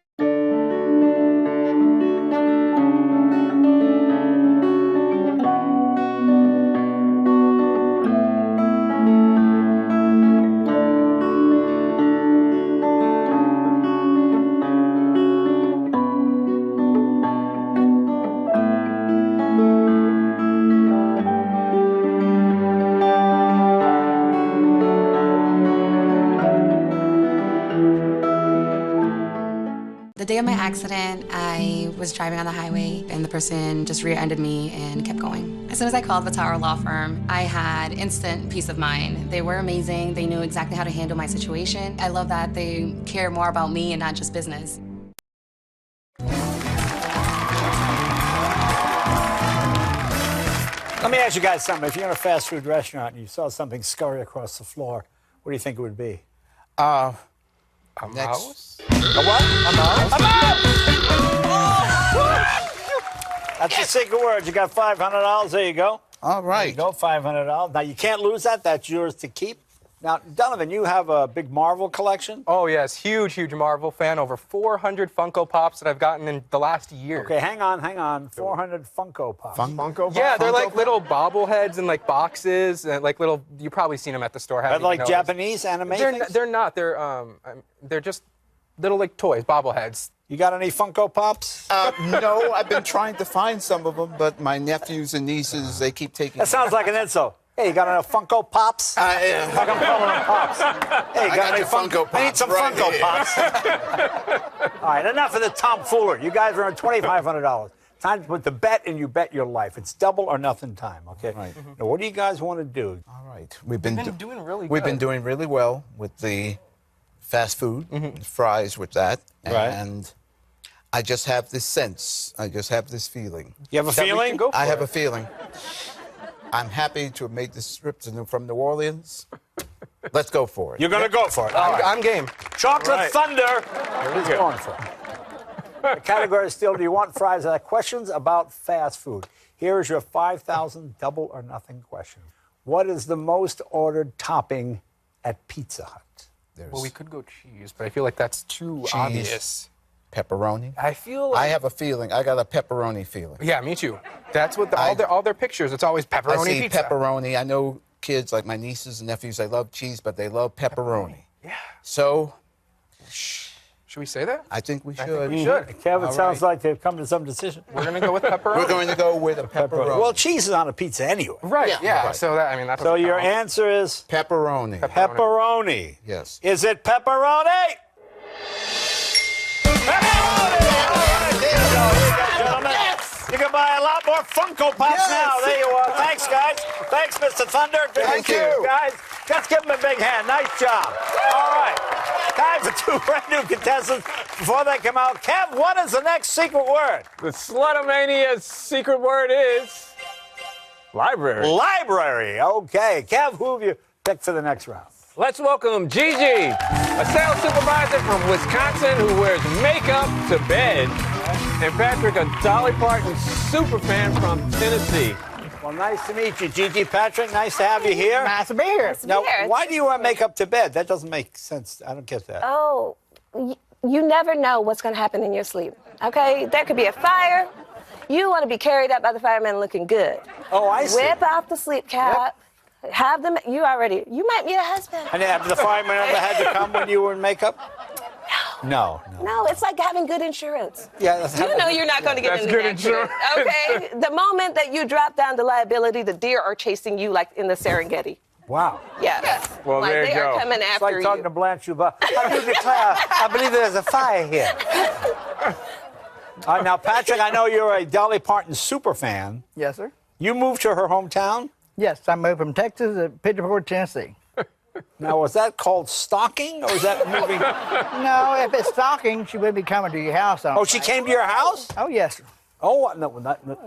The day of my accident, I was driving on the highway and the person just rear-ended me and kept going. As soon as I called Vitaro Law Firm, I had instant peace of mind. They were amazing. They knew exactly how to handle my situation. I love that they care more about me and not just business. Let me ask you guys something. If you're in a fast food restaurant and you saw something scurry across the floor, what do you think it would be? Next. Mouse? A what? A mouse? A mouse! That's the secret word. You got $500. There you go. All right. There you go, $500. Now, you can't lose that. That's yours to keep. Now, Donovan, you have a big Marvel collection? Oh, yes. Huge Marvel fan. Over 400 Funko Pops that I've gotten in the last year. Okay, hang on. 400 Funko Pops. Funko Pops? Yeah, they're like little bobbleheads in like boxes, and like little. You've probably seen them at the store. Are they like Japanese anime things? They're not. They're just little like toys, bobbleheads. You got any Funko Pops? No, I've been trying to find some of them, but my nephews and nieces, they keep taking That sounds like an insult. Hey, you got any Funko Pops? How come calling them Pops? Hey, you got any Funko Pops? I need some Funko Pops. All right, enough of the tomfoolery. You guys are on $2,500. Time to put the bet, and you bet your life. It's double or nothing time, okay? Right. Now, what do you guys want to do? All right. We've been doing really good. We've been doing really well with the fast food, fries with that. Right. And I just have this sense. I just have this feeling. You have a feeling? I have a feeling. I'm happy to make this trip from New Orleans. Let's go for it. You're going to go for it. All right. I'm game. Chocolate Thunder. He's going for it. The category is still, do you want fries? Questions about fast food. Here is your 5,000 double or nothing question. What is the most ordered topping at Pizza Hut? Well, we could go cheese, but I feel like that's too Cheese. obvious. Pepperoni? I feel like... I have a feeling. I got a pepperoni feeling. Yeah, me too. That's what all their pictures. It's always pepperoni I see pizza. pepperoni. I know kids like my nieces and nephews. They love cheese, but they love pepperoni. Yeah. So, should we say that? I think we should. I think we should. Kevin, All sounds right. like they've come to some decision. We're gonna go with pepperoni. We're going to go with a pepperoni. Well, cheese is on a pizza anyway. Right. Yeah. Right. So that that's. So your answer is Pepperoni. pepperoni. Yes. Is it pepperoni? Pepperoni! All right, there you go. Here you go, gentlemen. You can buy a lot more Funko Pops now. There you are. Thanks, guys. Thanks, Mr. Thunder. Good Thank to see you. guys. Let's give them a big hand. Nice job. All right. Time for two brand new contestants. Before they come out, Kev, what is the next secret word? The Slutomania's secret word is library. Library. Okay. Kev, who have you picked for the next round? Let's welcome Gigi, a sales supervisor from Wisconsin who wears makeup to bed, and Patrick, a Dolly Parton super fan from Tennessee. Well, nice to meet you, Gigi. Patrick, nice to have you here. Nice to be here. Now, why do you wear makeup to bed? That doesn't make sense. I don't get that. Oh, you never know what's going to happen in your sleep, okay? There could be a fire. You want to be carried out by the fireman looking good. Oh, I see. Whip out the sleep cap. Have them, you might meet a husband. And have the fireman ever had to come when you were in makeup? No. No, it's like having good insurance. Yeah, that's You know you're not going to get in an accident, okay? The moment that you drop down to liability, the deer are chasing you like in the Serengeti. Wow. Yes. Well, like there you they go. are coming It's after like talking you. to Blanche Dubois. I do declare, I believe there's a fire here. Now, Patrick, I know you're a Dolly Parton super fan. Yes, sir. You moved to her hometown? Yes, I moved from Texas to Pittsburgh, Tennessee. Now, was that called stalking, or was that moving? No, if it's stalking, she would be coming to your house. Oh, she came to your house? Oh, yes, sir. Oh, no,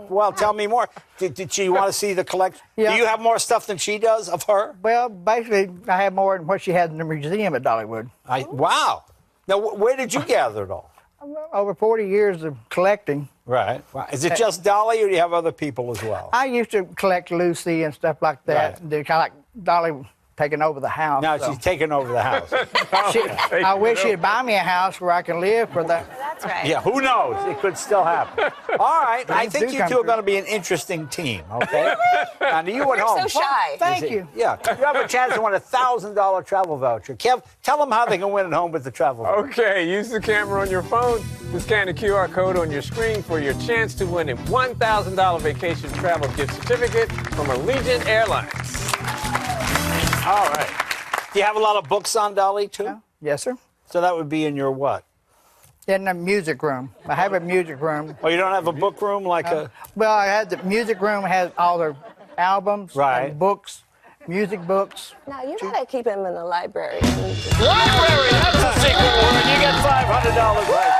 well, tell me more. Did she want to see the collection? Yeah. Do you have more stuff than she does of her? Well, basically, I have more than what she has in the museum at Dollywood. Wow. Now, where did you gather it all? Over 40 years of collecting. Right. Wow. Is it just Dolly, or do you have other people as well? I used to collect Lucy and stuff like that. Right. They're kind of like Dolly taking over the house. Now so. she's taking over the house. I wish she'd buy me a house where I can live for that. That's right. Yeah, who knows? It could still happen. All right, I Dreams think do you come two are true. going to be an interesting team, okay? Now, you at You're home. so shy. Thank you. Yeah, you have a chance to win a $1,000 travel voucher. Kev, tell them how they can win at home with the travel voucher. Okay, use the camera on your phone to scan the QR code on your screen for your chance to win a $1,000 vacation travel gift certificate from Allegiant Airlines. All right. Do you have a lot of books on Dolly, too? Yes, sir. So that would be in your what? In the music room. I have a music room. Oh, you don't have a book room like a... Well, I had the music room has all their albums, Right. and books, music books. Now, you gotta keep him in the library. Library, that's a secret word. You get $500 right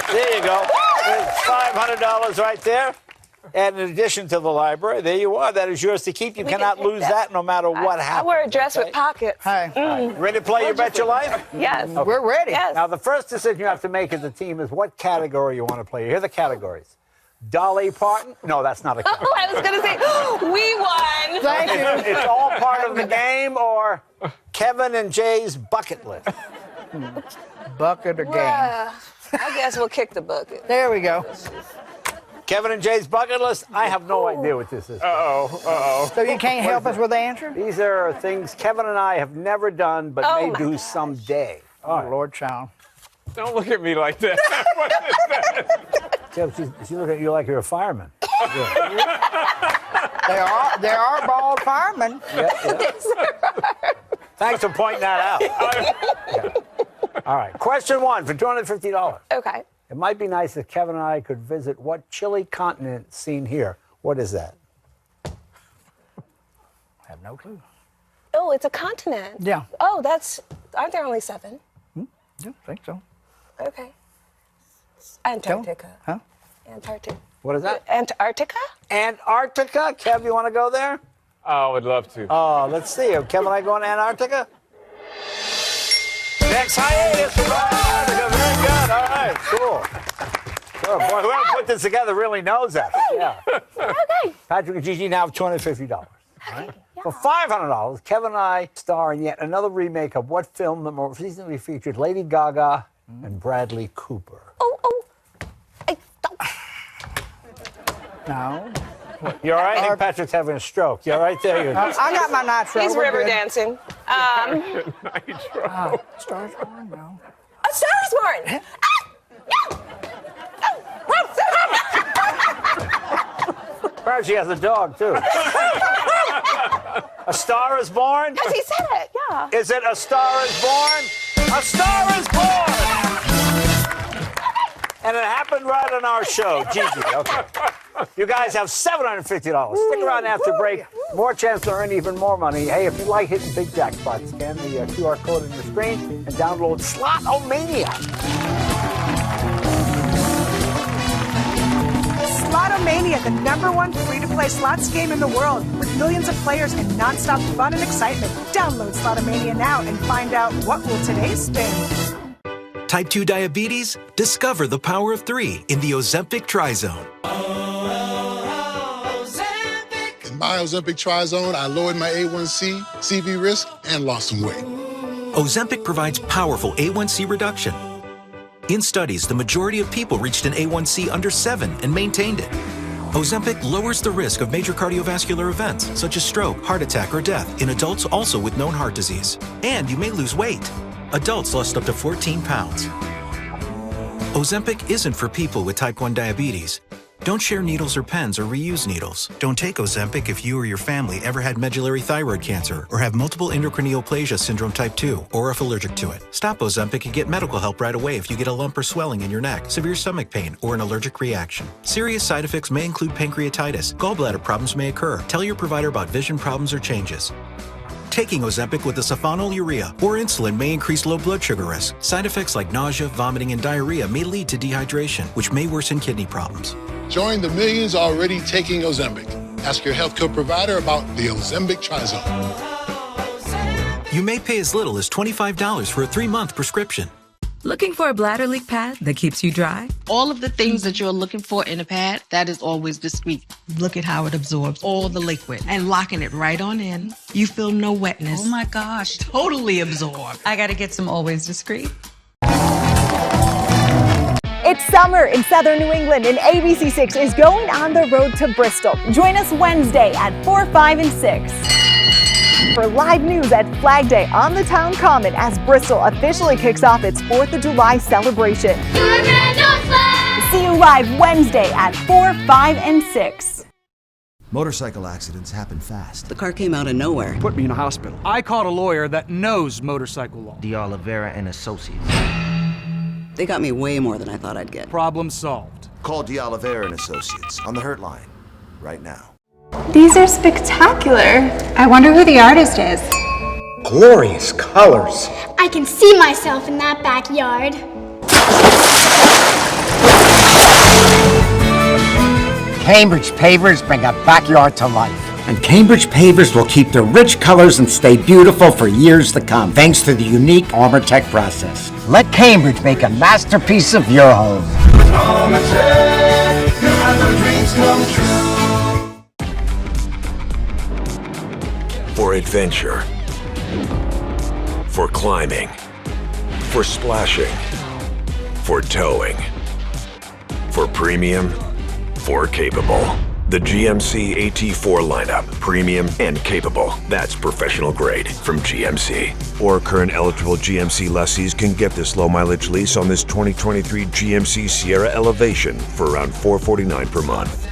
there. There you go. There's $500 right there. And in addition to the library, there you are. That is yours to keep. You cannot lose that no matter what I happens. wear a dress with pockets. You ready to play You Bet Your Life? Yes. Okay. We're ready. Yes. Now, the first decision you have to make as a team is what category you want to play. Here are the categories. Dolly Parton. No, that's not a category. Oh, I was going to say, we won. Thank you. It's all part of the game, or Kevin and Jay's bucket list. Bucket or game? I guess we'll kick the bucket. There we go. Kevin and Jay's bucket list. I have no idea what this is. So you can't help us with the answer? These are things Kevin and I have never done, but may do someday. Oh, Lord child. Don't look at me like that. What is that? Kev, she's looking at you like you're a fireman. There are bald firemen. Thanks for pointing that out. All right. Question 1 for $250. Okay. It might be nice if Kevin and I could visit what chilly continent seen here. What is that? I have no clue. Oh, it's a continent. Yeah. Oh, aren't there only 7? Yeah, I think so. Okay. Antarctica. Huh? Antarctica. What is that? Antarctica? Antarctica? Kev, you want to go there? Oh, I would love to. Oh, let's see. Kevin and I going to Antarctica? Next hiatus. Antarctica. Very good. All right. Cool. Sure. Boy, whoever put this together really knows that. Yeah. Okay. Patrick and Gigi now have $250. Right? For $500, Kevin and I star in yet another remake of what film that more recently featured Lady Gaga and Bradley Cooper? No. You all right? I think Patrick's having a stroke. You all right there? I got my nitro. He's We're river good. dancing. Stars Born, no. A Star is Born! Perhaps she has a dog, too. A Star is Born? Yes, he said it, yeah. Is it A Star is Born? A Star is Born! And it happened right on our show, Gigi. Okay. You guys have $750. Stick around after break. More chance to earn even more money. Hey, if you like hitting big jackpots, scan the QR code on your screen and download Slotomania. Slotomania, the #1 free-to-play slots game in the world, with millions of players and non-stop fun and excitement. Download Slotomania now and find out what will today spin. Type 2 diabetes? Discover the power of 3 in the Ozempic Tri-Zone. In my Ozempic Tri-Zone, I lowered my A1C, CV risk, and lost some weight. Ozempic provides powerful A1C reduction. In studies, the majority of people reached an A1C under 7 and maintained it. Ozempic lowers the risk of major cardiovascular events, such as stroke, heart attack, or death, in adults also with known heart disease. And you may lose weight. Adults lost up to 14 pounds. Ozempic isn't for people with type 1 diabetes. Don't share needles or pens or reuse needles. Don't take Ozempic if you or your family ever had medullary thyroid cancer or have multiple endocrine neoplasia syndrome type 2 or if allergic to it. Stop Ozempic and get medical help right away if you get a lump or swelling in your neck, severe stomach pain, or an allergic reaction. Serious side effects may include pancreatitis. Gallbladder problems may occur. Tell your provider about vision problems or changes. Taking Ozempic with a sulfonylurea or insulin may increase low blood sugar risk. Side effects like nausea, vomiting, and diarrhea may lead to dehydration, which may worsen kidney problems. Join the millions already taking Ozempic. Ask your healthcare provider about the Ozempic Tri-Zone. You may pay as little as $25 for a 3-month prescription. Looking for a bladder leak pad that keeps you dry? All of the things that you're looking for in a pad, that is always discreet. Look at how it absorbs all the liquid and locking it right on in. You feel no wetness. Oh my gosh. Totally absorbed. I gotta get some Always Discreet. It's summer in Southern New England, and ABC6 is going on the road to Bristol. Join us Wednesday at 4, 5, and 6 for live news at Flag Day on the Town Common as Bristol officially kicks off its 4th of July celebration. See you live Wednesday at 4, 5, and 6. Motorcycle accidents happen fast. The car came out of nowhere. Put me in a hospital. I called a lawyer that knows motorcycle law. D'Oliveira and Associates. They got me way more than I thought I'd get. Problem solved. Call D'Oliveira and Associates on the Hurt Line right now. These are spectacular. I wonder who the artist is. Glorious colors. I can see myself in that backyard. Cambridge pavers bring a backyard to life. And Cambridge pavers will keep their rich colors and stay beautiful for years to come, thanks to the unique ArmorTech process. Let Cambridge make a masterpiece of your home. ArmorTech, you have your dreams come true. For adventure. For climbing. For splashing. For towing. For premium. For capable. The GMC AT4 lineup, premium and capable. That's professional grade from GMC. Or current eligible GMC lessees can get this low mileage lease on this 2023 GMC Sierra Elevation for around $449 per month.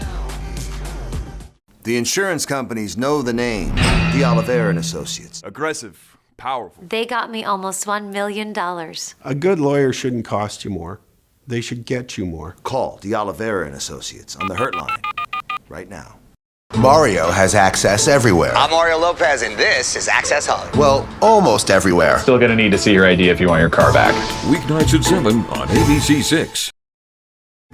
The insurance companies know the name, the Oliveira and Associates. Aggressive, powerful. They got me almost $1 million. A good lawyer shouldn't cost you more. They should get you more. Call the Oliveira and Associates on the Hurt line right now. Mario has access everywhere. I'm Mario Lopez, and this is Access Hub. Well, almost everywhere. Still gonna need to see your ID if you want your car back. Weeknights at 7 on ABC6.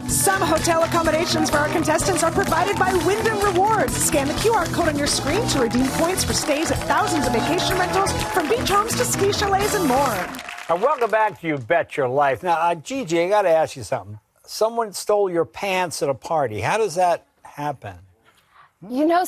Some hotel accommodations for our contestants are provided by Wyndham Rewards. Scan the QR code on your screen to redeem points for stays at thousands of vacation rentals, from beach homes to ski chalets and more. Welcome back to You Bet Your Life. Now, Gigi, I got to ask you something. Someone stole your pants at a party. How does that happen? You know,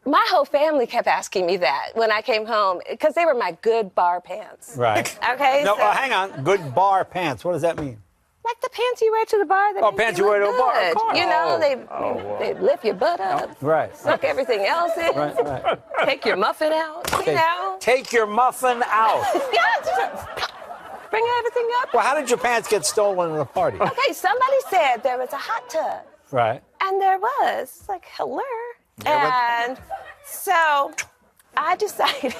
my whole family kept asking me that when I came home, because they were my good bar pants. Right. Okay? No, so, hang on. Good bar pants. What does that mean? like the pants you wear to the bar. That pants you wear to a bar. Of course. You know, they lift your butt up. Right. Suck everything else in. Right. Take your muffin out. You know. Take your muffin out. Bring everything up. Well, how did your pants get stolen at a party? Okay, somebody said there was a hot tub. Right. And there was. It's like, hello. And so I decided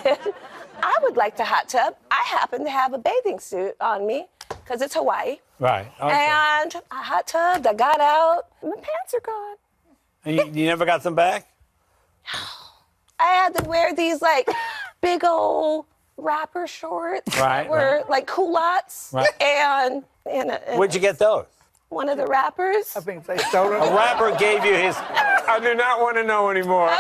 I would like to hot tub. I happen to have a bathing suit on me because it's Hawaii. Right. Okay. And I hot tubbed, I got out, my pants are gone. And you never got them back? I had to wear these like big old rapper shorts. Right. That were like culottes. Right. And where'd you get those? One of the rappers. I think they stole it. A rapper gave you his. I do not want to know anymore. Okay.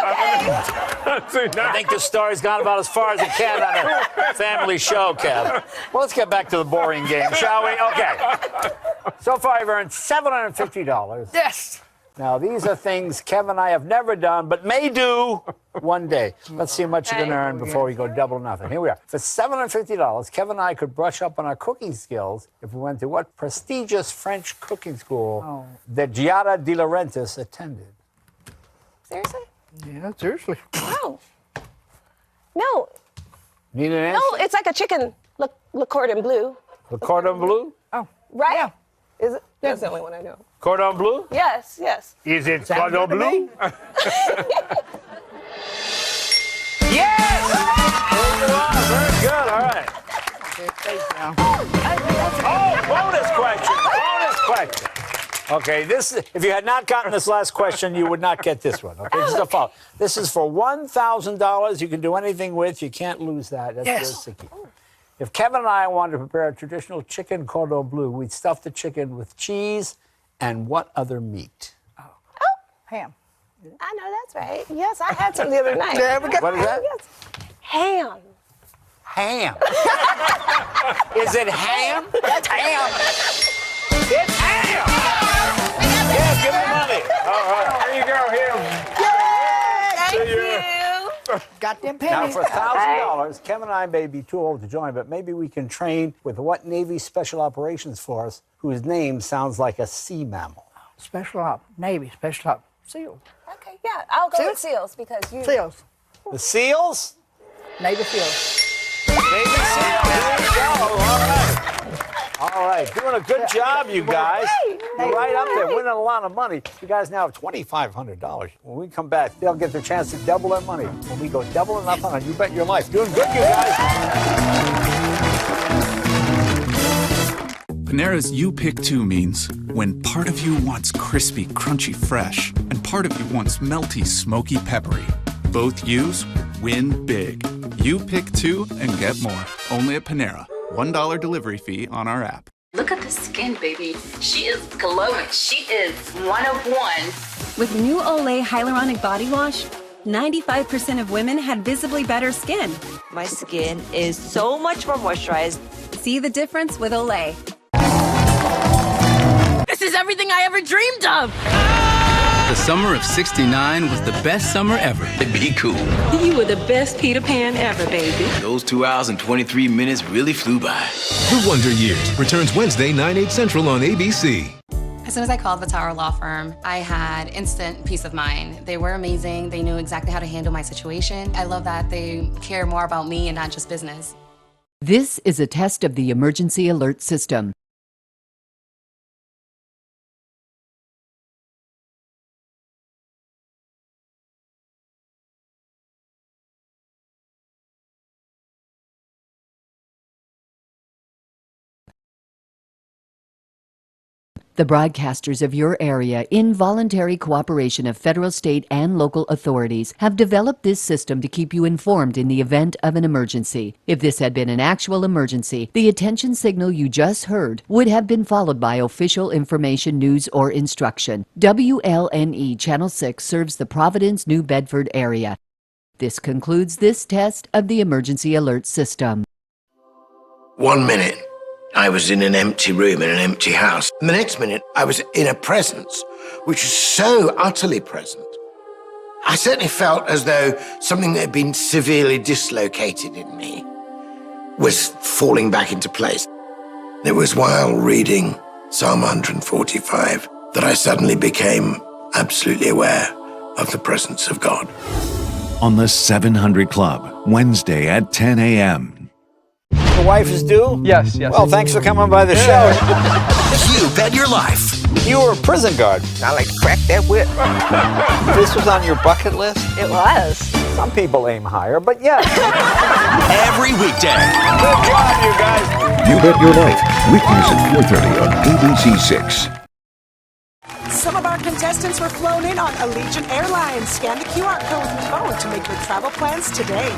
I think the story's gone about as far as it can on a family show, Kev. Well, let's get back to the boring game, shall we? Okay. So far, I've earned $750. Yes. Now, these are things Kev and I have never done, but may do one day. Let's see how much you can earn before we go double or nothing. Here we are. For $750, Kev and I could brush up on our cooking skills if we went to what prestigious French cooking school that Giada De Laurentiis attended. Seriously? Yeah, seriously. No. No. Need an answer? No, it's like a chicken. Le Cordon Bleu. Le Cordon Bleu? Oh. Right? Yeah. Is it? That's the only one I know. Cordon Bleu? Yes, yes. Is it Sounds Cordon good to Bleu? Yes! There you are. Very good. All right. Bonus question. Bonus question. Okay, if you had not gotten this last question, you would not get this one. Okay, this is a fault. This is for $1,000. You can do anything with. You can't lose that. That's Yes. the key. If Kevin and I wanted to prepare a traditional chicken cordon bleu, we'd stuff the chicken with cheese and what other meat? Ham. I know that's right. Yes, I had some the other night. Yeah, we got What is that? Yes. Ham. Ham. Is it ham? That's ham. It's ham. Yeah, give me money. All right. There you go, him. Thank you. Got them Now, pennies. for $1,000, Kevin and I may be too old to join, but maybe we can train with what Navy Special Operations Force, whose name sounds like a sea mammal. Special op. Navy. Special op. SEALs. Okay, yeah. I'll go with SEALs because you. SEALs. The SEALs? Navy SEALs. Navy SEALs. There you go. All right. All right. Doing a good job, you guys. You're right up there, winning a lot of money. You guys now have $2,500. When we come back, they'll get their chance to double their money. When we go double or nothing on You Bet Your Life. Doing good, you guys. Panera's You Pick 2 means when part of you wants crispy, crunchy, fresh, and part of you wants melty, smoky, peppery. Both U's win big. You pick 2 and get more. Only at Panera. $1 delivery fee on our app. Look at the skin, baby. She is glowing. She is one of one. With new Olay Hyaluronic Body Wash, 95% of women had visibly better skin. My skin is so much more moisturized. See the difference with Olay. This is everything I ever dreamed of! The summer of '69 was the best summer ever. Be cool. You were the best Peter Pan ever, baby. Those 2 hours and 23 minutes really flew by. The Wonder Years returns Wednesday, 9/8 Central on ABC. As soon as I called the Tower Law Firm, I had instant peace of mind. They were amazing. They knew exactly how to handle my situation. I love that they care more about me and not just business. This is a test of the emergency alert system. The broadcasters of your area, in voluntary cooperation of federal, state, and local authorities, have developed this system to keep you informed in the event of an emergency. If this had been an actual emergency, the attention signal you just heard would have been followed by official information, news, or instruction. WLNE Channel 6 serves the Providence, New Bedford area. This concludes this test of the emergency alert system. 1 minute, I was in an empty room in an empty house. And the next minute, I was in a presence which was so utterly present. I certainly felt as though something that had been severely dislocated in me was falling back into place. It was while reading Psalm 145 that I suddenly became absolutely aware of the presence of God. On the 700 Club, Wednesday at 10 a.m. The wife is due? Yes. Well, thanks for coming by the show. You bet your life. You were a prison guard. I like to crack that whip. This was on your bucket list? It was. Some people aim higher, but yes. Every weekday. Good job, you guys. You Bet Your Life, weekdays at 4:30 on ABC 6. Some of our contestants were flown in on Allegiant Airlines. Scan the QR code on your phone to make your travel plans today.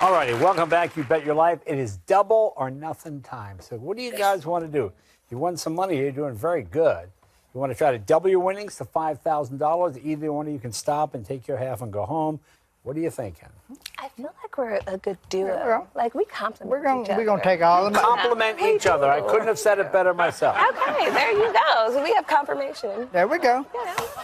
All righty, welcome back. You Bet Your Life. It is double or nothing time. So what do you guys want to do? You won some money. You're doing very good. You want to try to double your winnings to $5,000. Either one of you can stop and take your half and go home. What are you thinking? I feel like we're a good duo. Like we complement each other. We're going to take all of them. Compliment each other. I couldn't have said it better myself. Okay, there you go. So we have confirmation. There we go.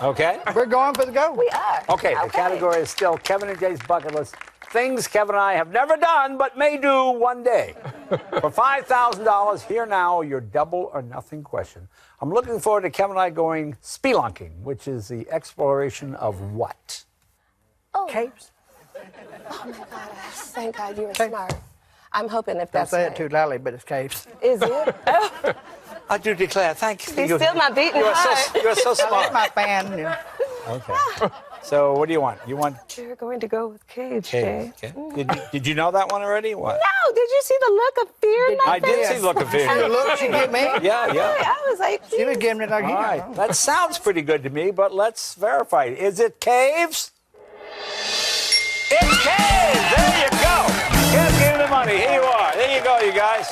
Okay? We're going for the go. We are. Okay, the category is still Kevin and Jay's bucket list. Things Kevin and I have never done but may do one day. For $5,000, here now your double or nothing question. I'm looking forward to Kevin and I going spelunking, which is the exploration of what? Oh. Capes. Oh my God! Thank God you were smart. I'm hoping if Don't that's say right. it too loudly, but it's capes. Is it? Oh. I do declare, thank you. He's still not beating heart. You're so smart. My fan. You know. Okay. So what do you want? You want You're going to go with Cage, Cage? Jay. Okay. Did you know that one already? What? No, did you see the look of fear in my I face? did see the look of fear. See the look she gave me? Yeah. I was like, She was giving it like All right. That sounds pretty good to me, but let's verify it. Is it caves? It's caves! There you go. Kev, give me the money. Here you are. There you go, you guys.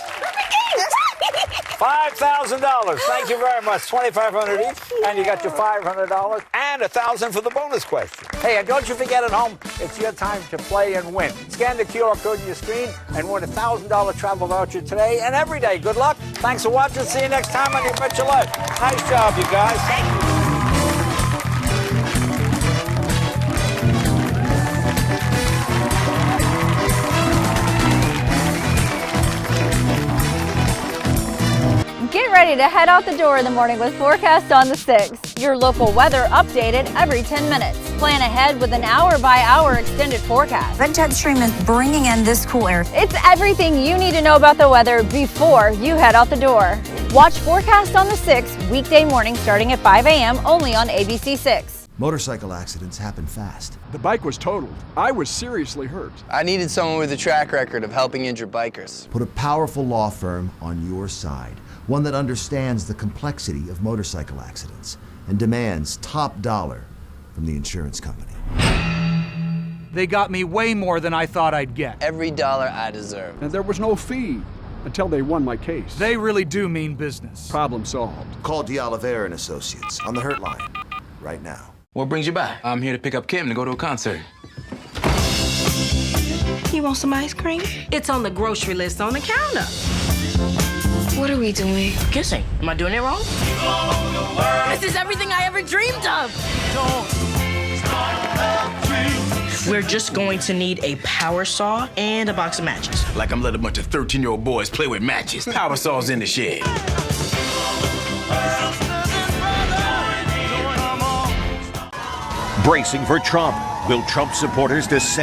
$5,000. Thank you very much. $2,500 each, and you got your $500 and $1,000 for the bonus question. Hey, and don't you forget at home, it's your time to play and win. Scan the QR code on your screen and win a $1,000 travel voucher today and every day. Good luck. Thanks for watching. See you next time on You Bet Your Life. Nice job, you guys. Get ready to head out the door in the morning with Forecast on the 6. Your local weather updated every 10 minutes. Plan ahead with an hour-by-hour extended forecast. That jet stream is bringing in this cool air. It's everything you need to know about the weather before you head out the door. Watch Forecast on the 6 weekday morning starting at 5 a.m. only on ABC 6. Motorcycle accidents happen fast. The bike was totaled. I was seriously hurt. I needed someone with a track record of helping injured bikers. Put a powerful law firm on your side. One that understands the complexity of motorcycle accidents and demands top dollar from the insurance company. They got me way more than I thought I'd get. Every dollar I deserve. And there was no fee until they won my case. They really do mean business. Problem solved. Call D'Oliveira and Associates on the Hurt Line. right now. What brings you by? I'm here to pick up Kim to go to a concert. You want some ice cream? It's on the grocery list on the counter. What are we doing? Kissing. Am I doing it wrong? This is everything I ever dreamed of. We're just going to need a power saw and a box of matches. Like I'm letting a bunch of 13-year-old boys play with matches. Power saw's in the shed. Bracing for Trump. Will Trump supporters descend?